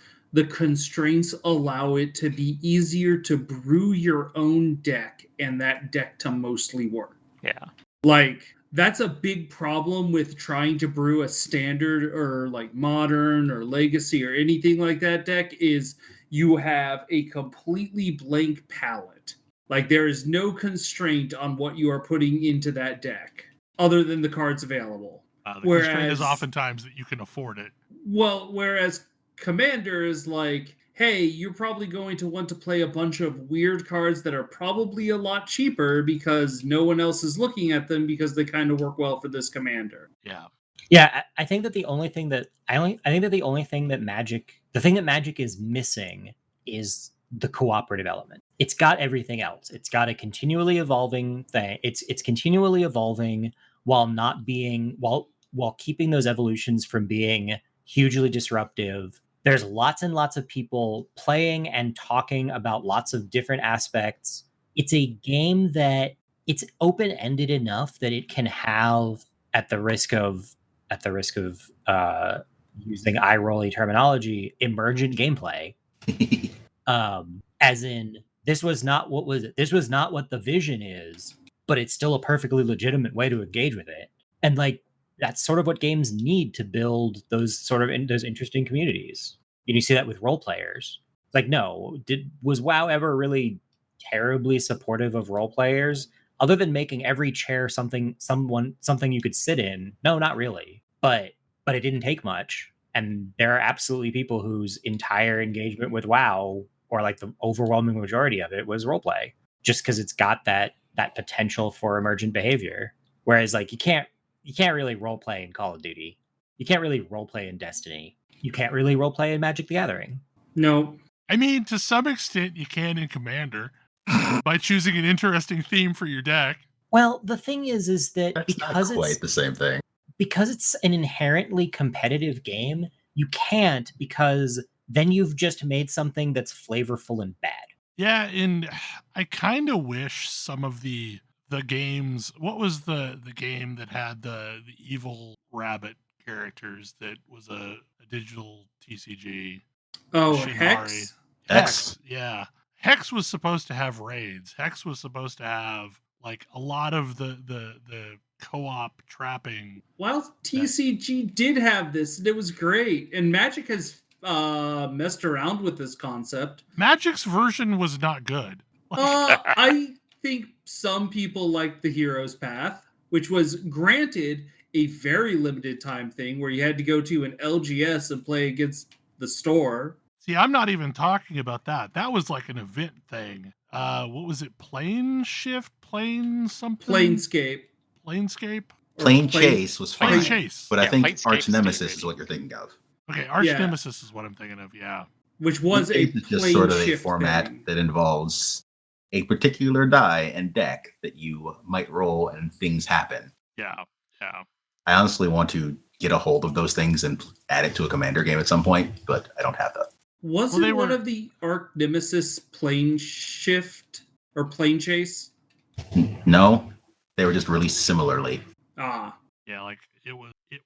allow it to be easier to brew your own deck and that deck to mostly work. Yeah. Like, that's a big problem with trying to brew a standard or like modern or legacy or anything like that deck, is you have a completely blank palette. Like, there is no constraint on what you are putting into that deck other than the cards available. The constraint is oftentimes that you can afford it. Well, whereas Commander is like, hey, you're probably going to want to play a bunch of weird cards that are probably a lot cheaper because no one else is looking at them because they kind of work well for this commander. Yeah. Yeah, I think that the only thing that the thing that Magic is missing is the cooperative element. It's got everything else. It's got a continually evolving thing. It's continually evolving while not being while keeping those evolutions from being hugely disruptive. There's lots and lots of people playing and talking about lots of different aspects. It's a game that it's open-ended enough that it can have, at the risk of using eye rolly terminology, emergent gameplay. As in, this was not what the vision is, but it's still a perfectly legitimate way to engage with it. And like that's sort of what games need to build those those interesting communities. And you see that with role players. Like, no, was WoW ever really terribly supportive of role players? Other than making every chair something you could sit in? No, not really. But it didn't take much. And there are absolutely people whose entire engagement with WoW, or like the overwhelming majority of it, was roleplay, just because it's got that potential for emergent behavior. Whereas like you can't really roleplay in Call of Duty. You can't really roleplay in Destiny. You can't really roleplay in Magic the Gathering. No. I mean, to some extent, you can in Commander by choosing an interesting theme for your deck. Well, the thing is that That's because not quite the same thing. Because it's an inherently competitive game, you can't, because then you've just made something that's flavorful and bad. Yeah, and I kind of wish some of the games. What was the game that had the evil rabbit characters that was a digital TCG? Oh, Shinmari. Hex? Hex. Yeah. Hex was supposed to have raids. Hex was supposed to have like a lot of the co-op trapping. Well, TCG did have this, and it was great. And Magic has messed around with this concept. Magic's version was not good. I think some people liked the Hero's Path, which was granted a very limited time thing where you had to go to an LGS and play against the store. See, I'm not even talking about that. That was like an event thing. What was it? Plane shift? Plane something? Planescape. Planescape? Plane Chase was fine. Plane Chase. But I think Planescape's Arch Nemesis stupid. is what you're thinking of. Okay, Arch Yeah. Nemesis is what I'm thinking of, yeah. Which was a It's just plane sort of a shift format thing. that involves a particular die and deck that you might roll and things happen. Yeah. I honestly want to get a hold of those things and add it to a Commander game at some point, but I don't have that. Wasn't they one were- of the Arch Nemesis plane shift or plane chase? No, they were just released similarly. Ah. Yeah, like it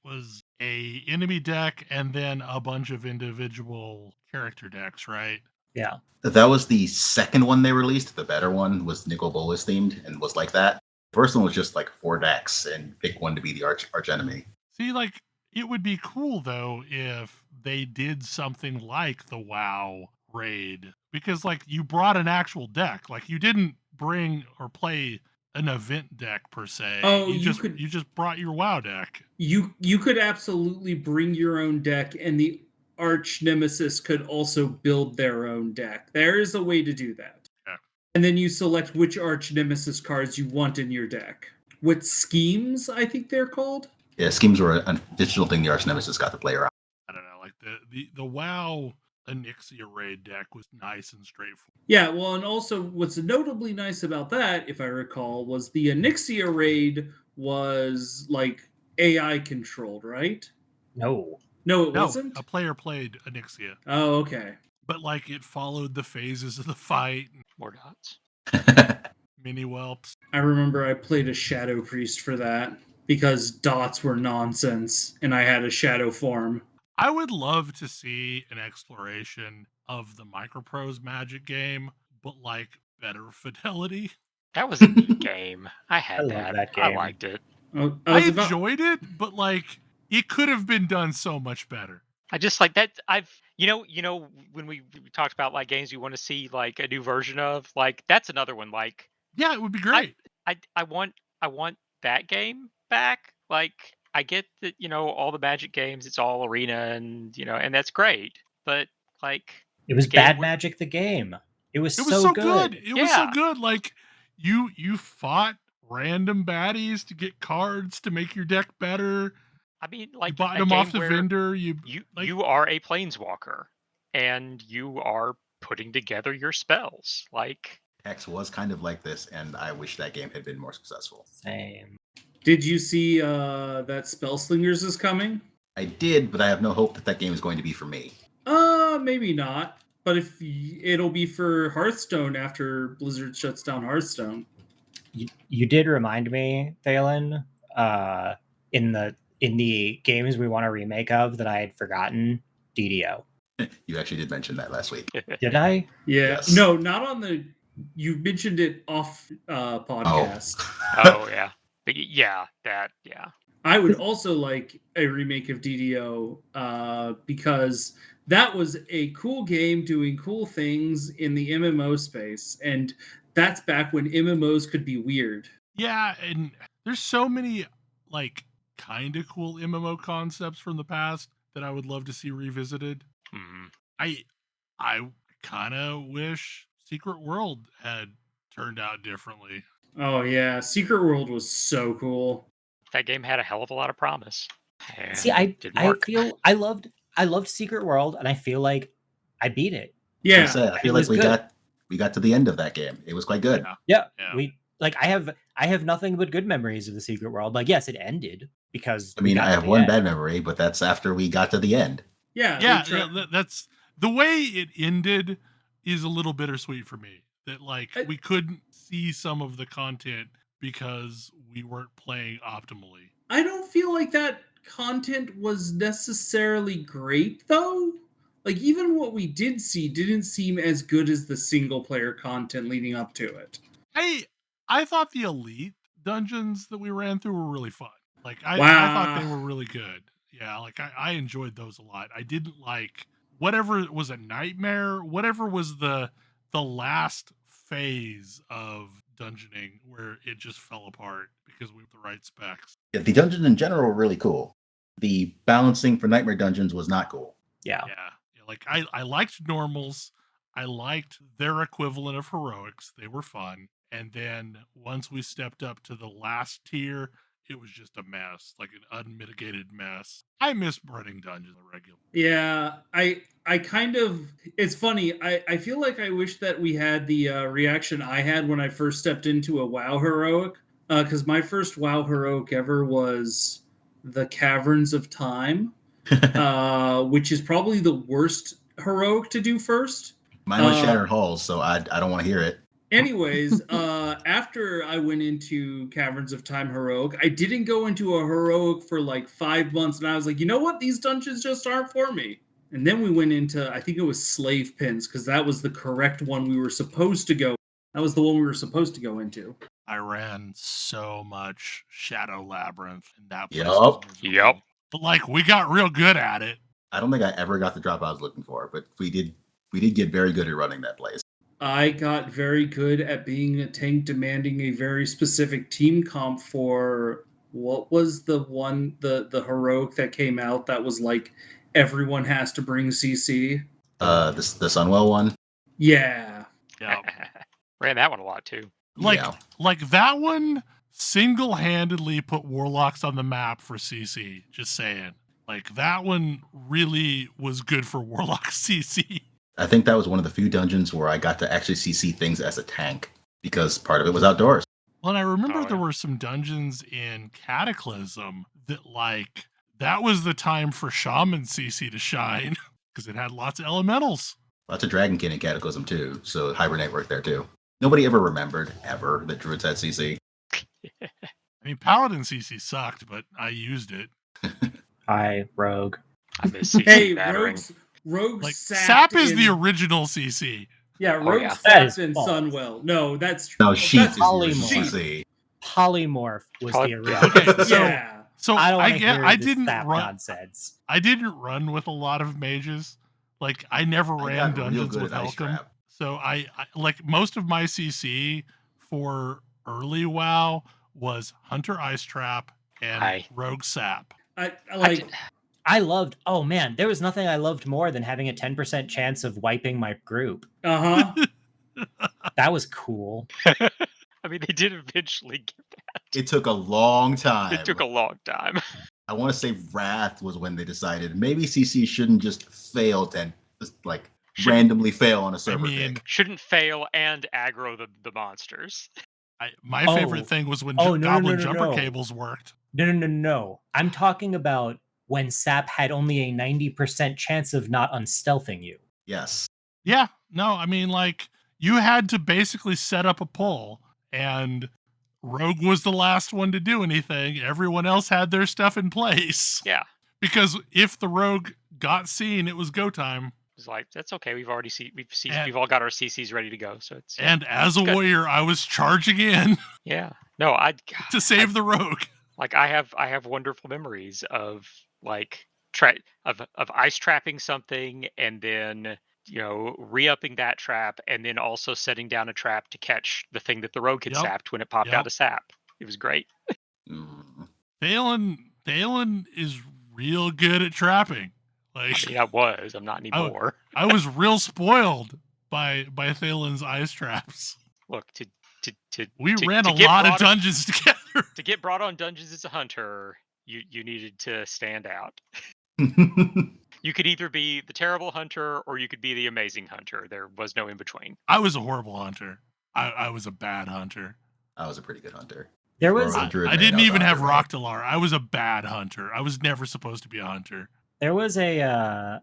was a enemy deck and then a bunch of individual character decks, right? Yeah. That was the second one they released. The better one was Nicol Bolas themed and was like that. The first one was just like 4 decks and pick one to be the arch enemy. See, like it would be cool though if they did something like the WoW raid, because like you brought an actual deck. Like you didn't bring or play an event deck per se. Oh, you you just brought your WoW deck. You could absolutely bring your own deck, and the Arch Nemesis could also build their own deck. There is a way to do that. Yeah. And then you select which Arch Nemesis cards you want in your deck. With schemes, I think they're called. Yeah, schemes were a digital thing the Arch Nemesis got to play around. I don't know, like the WoW Onyxia raid deck was nice and straightforward. Yeah, well, and also what's notably nice about that, if I recall, was the Onyxia raid was like AI controlled, right? No. No, it No, wasn't? a player played Onyxia, Oh, okay. but like it followed the phases of the fight. More dots. Mini whelps. I remember I played a Shadow Priest for that because dots were nonsense and I had a Shadow form. I would love to see an exploration of the Microprose Magic game, but like better fidelity. That was a neat game. I had I love that. that I game. liked it. Oh, I enjoyed it, but like it could have been done so much better. I just like that. You know when we talked about like games you want to see like a new version of, like that's another one. Like Yeah, it would be great. I want that game back. Like I get that all the Magic games, it's all arena and and that's great. But like It was game Bad where- Magic the game. It was It was so good. good. It was so Yeah. good. Like you fought random baddies to get cards to make your deck better. I mean, You like bought a them game off the where vendor. You are a planeswalker, and you are putting together your spells. Like, Hex was kind of like this, and I wish that game had been more successful. Same. Did you see that Spellslingers is coming? I did, but I have no hope that that game is going to be for me. Maybe not. But if it'll be for Hearthstone after Blizzard shuts down Hearthstone. You did remind me, Thalen, in the games we want a remake of that I had forgotten, DDO. You actually did mention that last week. Did I? Yeah. Yes. No, not on the. You mentioned it off podcast. oh yeah, but yeah. I would also like a remake of DDO because that was a cool game doing cool things in the MMO space, and that's back when MMOs could be weird. Yeah, and there's so many like kind of cool MMO concepts from the past that I would love to see revisited. Mhm. I kind of wish Secret World had turned out differently. Oh yeah, Secret World was so cool. That game had a hell of a lot of promise. See, and didn't work. feel I loved Secret World, and I feel like I beat it. Yeah, Yeah, I feel it like was good. we got to the end of that game. It was quite good. Yeah. Yeah, Yeah. we like I have nothing but good memories of the Secret World. Like, yes, it ended because I we mean, got I to have the one end. bad memory, but that's after we got to the end. yeah, Yeah, they tra- that's the way it ended is a little bittersweet for me. That like we couldn't see some of the content because we weren't playing optimally. I don't feel like that content was necessarily great though. Like even what we did see didn't seem as good as the single player content leading up to it. I thought the elite dungeons that we ran through were really fun. Like I thought they were really good. Yeah, like I enjoyed those a lot. I didn't like whatever was a nightmare, whatever was the last phase of dungeoning where it just fell apart because we have the right specs. Yeah, the dungeons in general were really cool. The balancing for Nightmare Dungeons was not cool. Yeah. Yeah, like I liked normals. I liked their equivalent of heroics. They were fun. And then once we stepped up to the last tier, it was just a mess, like an unmitigated mess. I miss running dungeons regularly. Yeah, I kind of it's funny. I feel like I wish that we had the reaction I had when I first stepped into a WoW heroic. Because my first WoW heroic ever was the Caverns of Time, which is probably the worst heroic to do first. Mine was Shattered Halls, so I don't want to hear it. Anyways, after I went into Caverns of Time heroic, I didn't go into a heroic for like 5 months, and I was like, you know what? These dungeons just aren't for me. And then we went into, I think it was Slave Pins, because that was the correct one we were supposed to go. That was the one we were supposed to go into. I ran so much Shadow Labyrinth, and that place Yup. was miserable. Yep. But like we got real good at it. I don't think I ever got the drop I was looking for, but we did get very good at running that place. I got very good at being a tank demanding a very specific team comp for what was the one the heroic that came out that was like everyone has to bring CC. The Sunwell one. Yeah. Yeah. Ran that one a lot too. Like that one single-handedly put Warlocks on the map for CC. Just saying. Like that one really was good for Warlock CC. I think that was one of the few dungeons where I got to actually CC things as a tank because part of it was outdoors. Well, and I remember Oh, there yeah. were some dungeons in Cataclysm that like that was the time for Shaman CC to shine because it had lots of elementals. Lots of Dragonkin in Cataclysm too, so Hibernate worked there too. Nobody ever remembered that Druids had CC. I mean, Paladin CC sucked, but I used it. Hi, Rogue. I miss CC Hey, battering. Rogue Like sapped Sap is in, the original CC. Yeah, Rogue yeah. That sapped is in false. Sunwell. No, that's No, that's Sheath is the Polymorph. original Sheath. CC. Polymorph was Poly- the original. Okay, so Yeah. so I don't I want to get hear I this didn't sap run nonsense. I didn't run with a lot of mages. Like I never I ran got real dungeons good with at Ice Helcom. Trap. So I like most of my CC for early WoW was Hunter Ice Trap and Hi. Rogue Sap. I I like did- I loved. Oh man, there was nothing I loved more than having a 10% chance of wiping my group. That was cool. I mean, they did eventually get that. It took a long time. It took a long time. I want to say Wrath was when they decided maybe CC shouldn't just fail randomly fail on a server pick. Shouldn't fail and aggro the monsters. My favorite thing was when Goblin jumper cables worked. No. I'm talking about when Sap had only a 90% chance of not unstealthing you. Yes. Yeah. No, I mean, like, you had to basically set up a pull, and Rogue was the last one to do anything. Everyone else had their stuff in place. Yeah. Because if the Rogue got seen, it was go time. It was like, that's okay. We've all got our CCs ready to go. So it's and as a warrior, I was charging in. Yeah. No, to save the Rogue. Like I have wonderful memories of like of ice trapping something and then re-upping that trap and then also setting down a trap to catch the thing that the Rogue had sapped when it popped out of sap. It was great. Thalen is real good at trapping. Like, I was. I'm not anymore. I was real spoiled by Thalen's ice traps. Look, we ran a lot of dungeons together. To get brought on dungeons as a hunter, you needed to stand out. You could either be the terrible hunter or you could be the amazing hunter. There was no in between. I was a horrible hunter. I was a bad hunter. I was a pretty good hunter. I didn't even have Rocktalar. I was a bad hunter. I was never supposed to be a hunter. There was a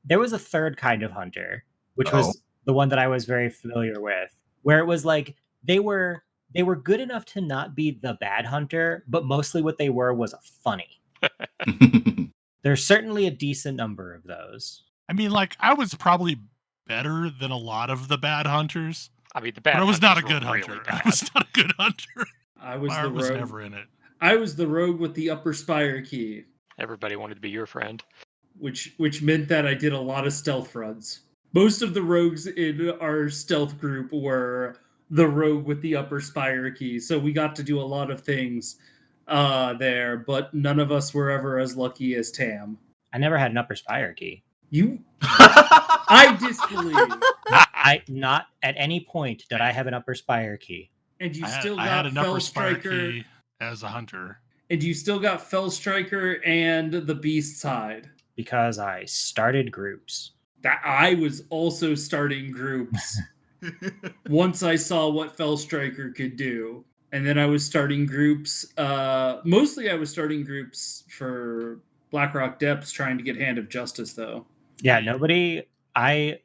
third kind of hunter, which was the one that I was very familiar with, where it was like they were good enough to not be the bad hunter, but mostly what they were was funny. There's certainly a decent number of those. I mean, like, I was probably better than a lot of the bad hunters. I mean, but I was not a good hunter. I was not a good hunter. I was the rogue. Was never in it. I was the rogue with the upper spire key. Everybody wanted to be your friend. Which meant that I did a lot of stealth runs. Most of the rogues in our stealth group were the rogue with the upper spire key, so we got to do a lot of things there, but none of us were ever as lucky as Tam. I never had an upper spire key. You? I disbelieve. I not at any point did I have an upper spire key. And you I still had got an Fell upper spire Striker key as a hunter. And you still got Fell Striker and the Beast side. Because I started groups. That I was also starting groups once I saw what Fell Striker could do. And then I was starting groups. Mostly I was starting groups for Blackrock Depths trying to get Hand of Justice, though. Yeah, nobody... I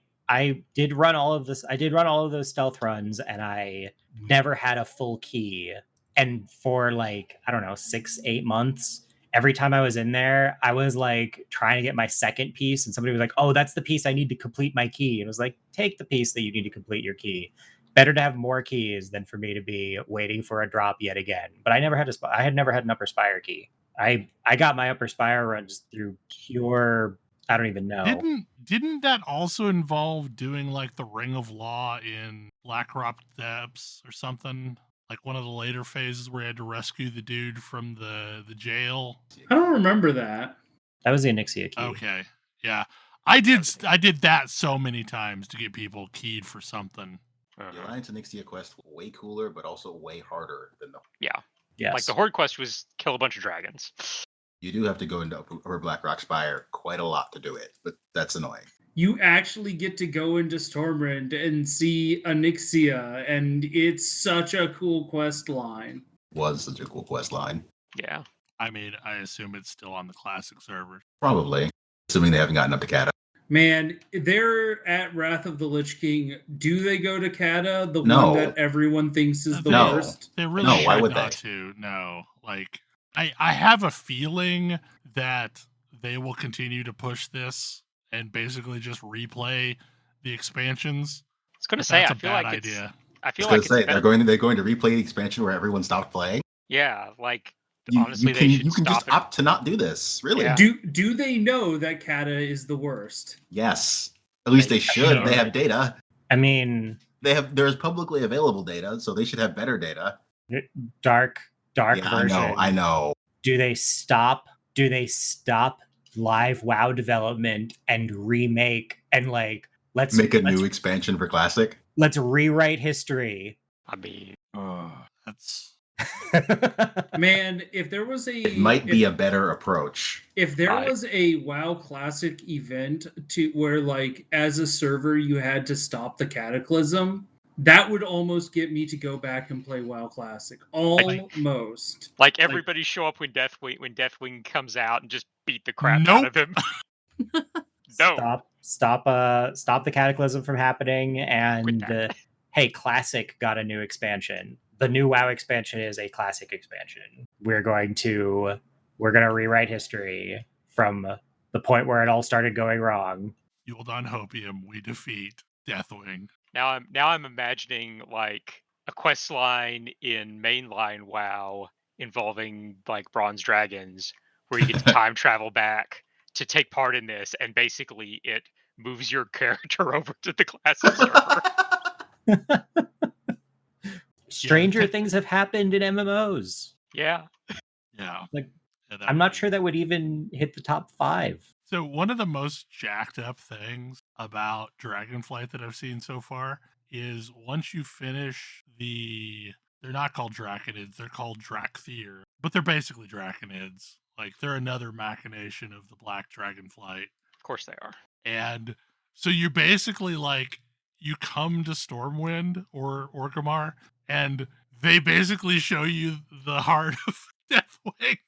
did run all of this. I did run all of those stealth runs, and I never had a full key. And for 6-8 months, every time I was in there, I was like trying to get my second piece, and somebody was like, "Oh, that's the piece I need to complete my key." And it was like, "Take the piece that you need to complete your key. Better to have more keys than for me to be waiting for a drop yet again." But I had never had an upper spire key. I got my upper spire runs through pure. I don't even know. Didn't that also involve doing like the Ring of Law in Blackrock Depths or something? Like one of the later phases where you had to rescue the dude from the jail. I don't remember that. That was the Onyxia key. Okay, yeah, I did that so many times to get people keyed for something. The Alliance Onyxia quest was way cooler, but also way harder than the. Yeah. Yes. Like the Horde quest was kill a bunch of dragons. You do have to go into Upper Blackrock Spire quite a lot to do it, but that's annoying. You actually get to go into Stormwind and see Onyxia, and it's such a cool quest line. Was such a cool quest line. Yeah. I mean, I assume it's still on the classic server. Probably. Assuming they haven't gotten up to Kata. Man, they're at Wrath of the Lich King. Do they go to Kata, the one that everyone thinks is the worst? They really should why would not they? to. No. Like, I have a feeling that they will continue to push this and basically just replay the expansions. I was going to say, I feel like idea. They're going to replay the expansion where everyone stopped playing. Yeah, like honestly, you can just opt to not do this. Really? Yeah. Do they know that Kata is the worst? Yes, at least they should. They have data. I mean, there's publicly available data, so they should have better data. Dark version. I know. Do they stop live WoW development and remake and like let's Make a new expansion for Classic. let's rewrite history. I mean, That's Man, if there was It might be a better approach. if there Right. was a WoW Classic event to where like as a server you had to stop the Cataclysm, that would almost get me to go back and play WoW Classic. Almost. like everybody show up when Deathwing comes out and just beat the crap out of him. No. Stop the Cataclysm from happening, and that. hey, Classic got a new expansion. The new WoW expansion is a Classic expansion. We're gonna rewrite history from the point where it all started going wrong. Yul'dan Hopium, we defeat Deathwing. Now I'm imagining like a quest line in mainline WoW involving like bronze dragons where you get to time travel back to take part in this, and basically it moves your character over to the Classic server. Stranger things have happened in MMOs. Yeah. Yeah. Like, Yeah, I'm not sure that would even hit the top 5. So one of the most jacked up things about Dragonflight that I've seen so far is once you finish they're not called Draconids, they're called Drakthir, but they're basically Draconids. Like they're another machination of the Black Dragonflight. Of course they are. And so you basically like you come to Stormwind or Orgrimmar, and they basically show you the heart of Deathwing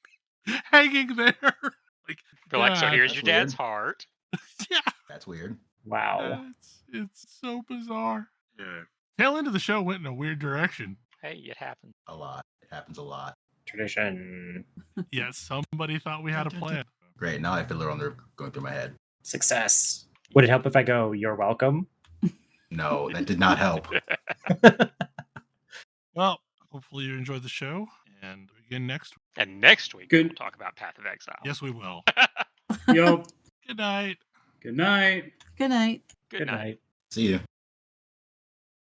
hanging there. Like They're like, so yeah, here's that's your dad's weird. heart. yeah, That's weird. Wow. it's so bizarre. Yeah. Tail end of the show went in a weird direction. Hey, it happened. A lot. It happens a lot. Tradition. Yeah, somebody thought we had a plan. Great. Now I have Fiddler on there going through my head. Success. Would it help if I go, you're welcome? No, that did not help. Well, hopefully you enjoyed the show, and again next week. And next week Good. we'll talk about Path of Exile. Yes, we will. Yup. Good night. Good night. Good night. Good night. night. See you.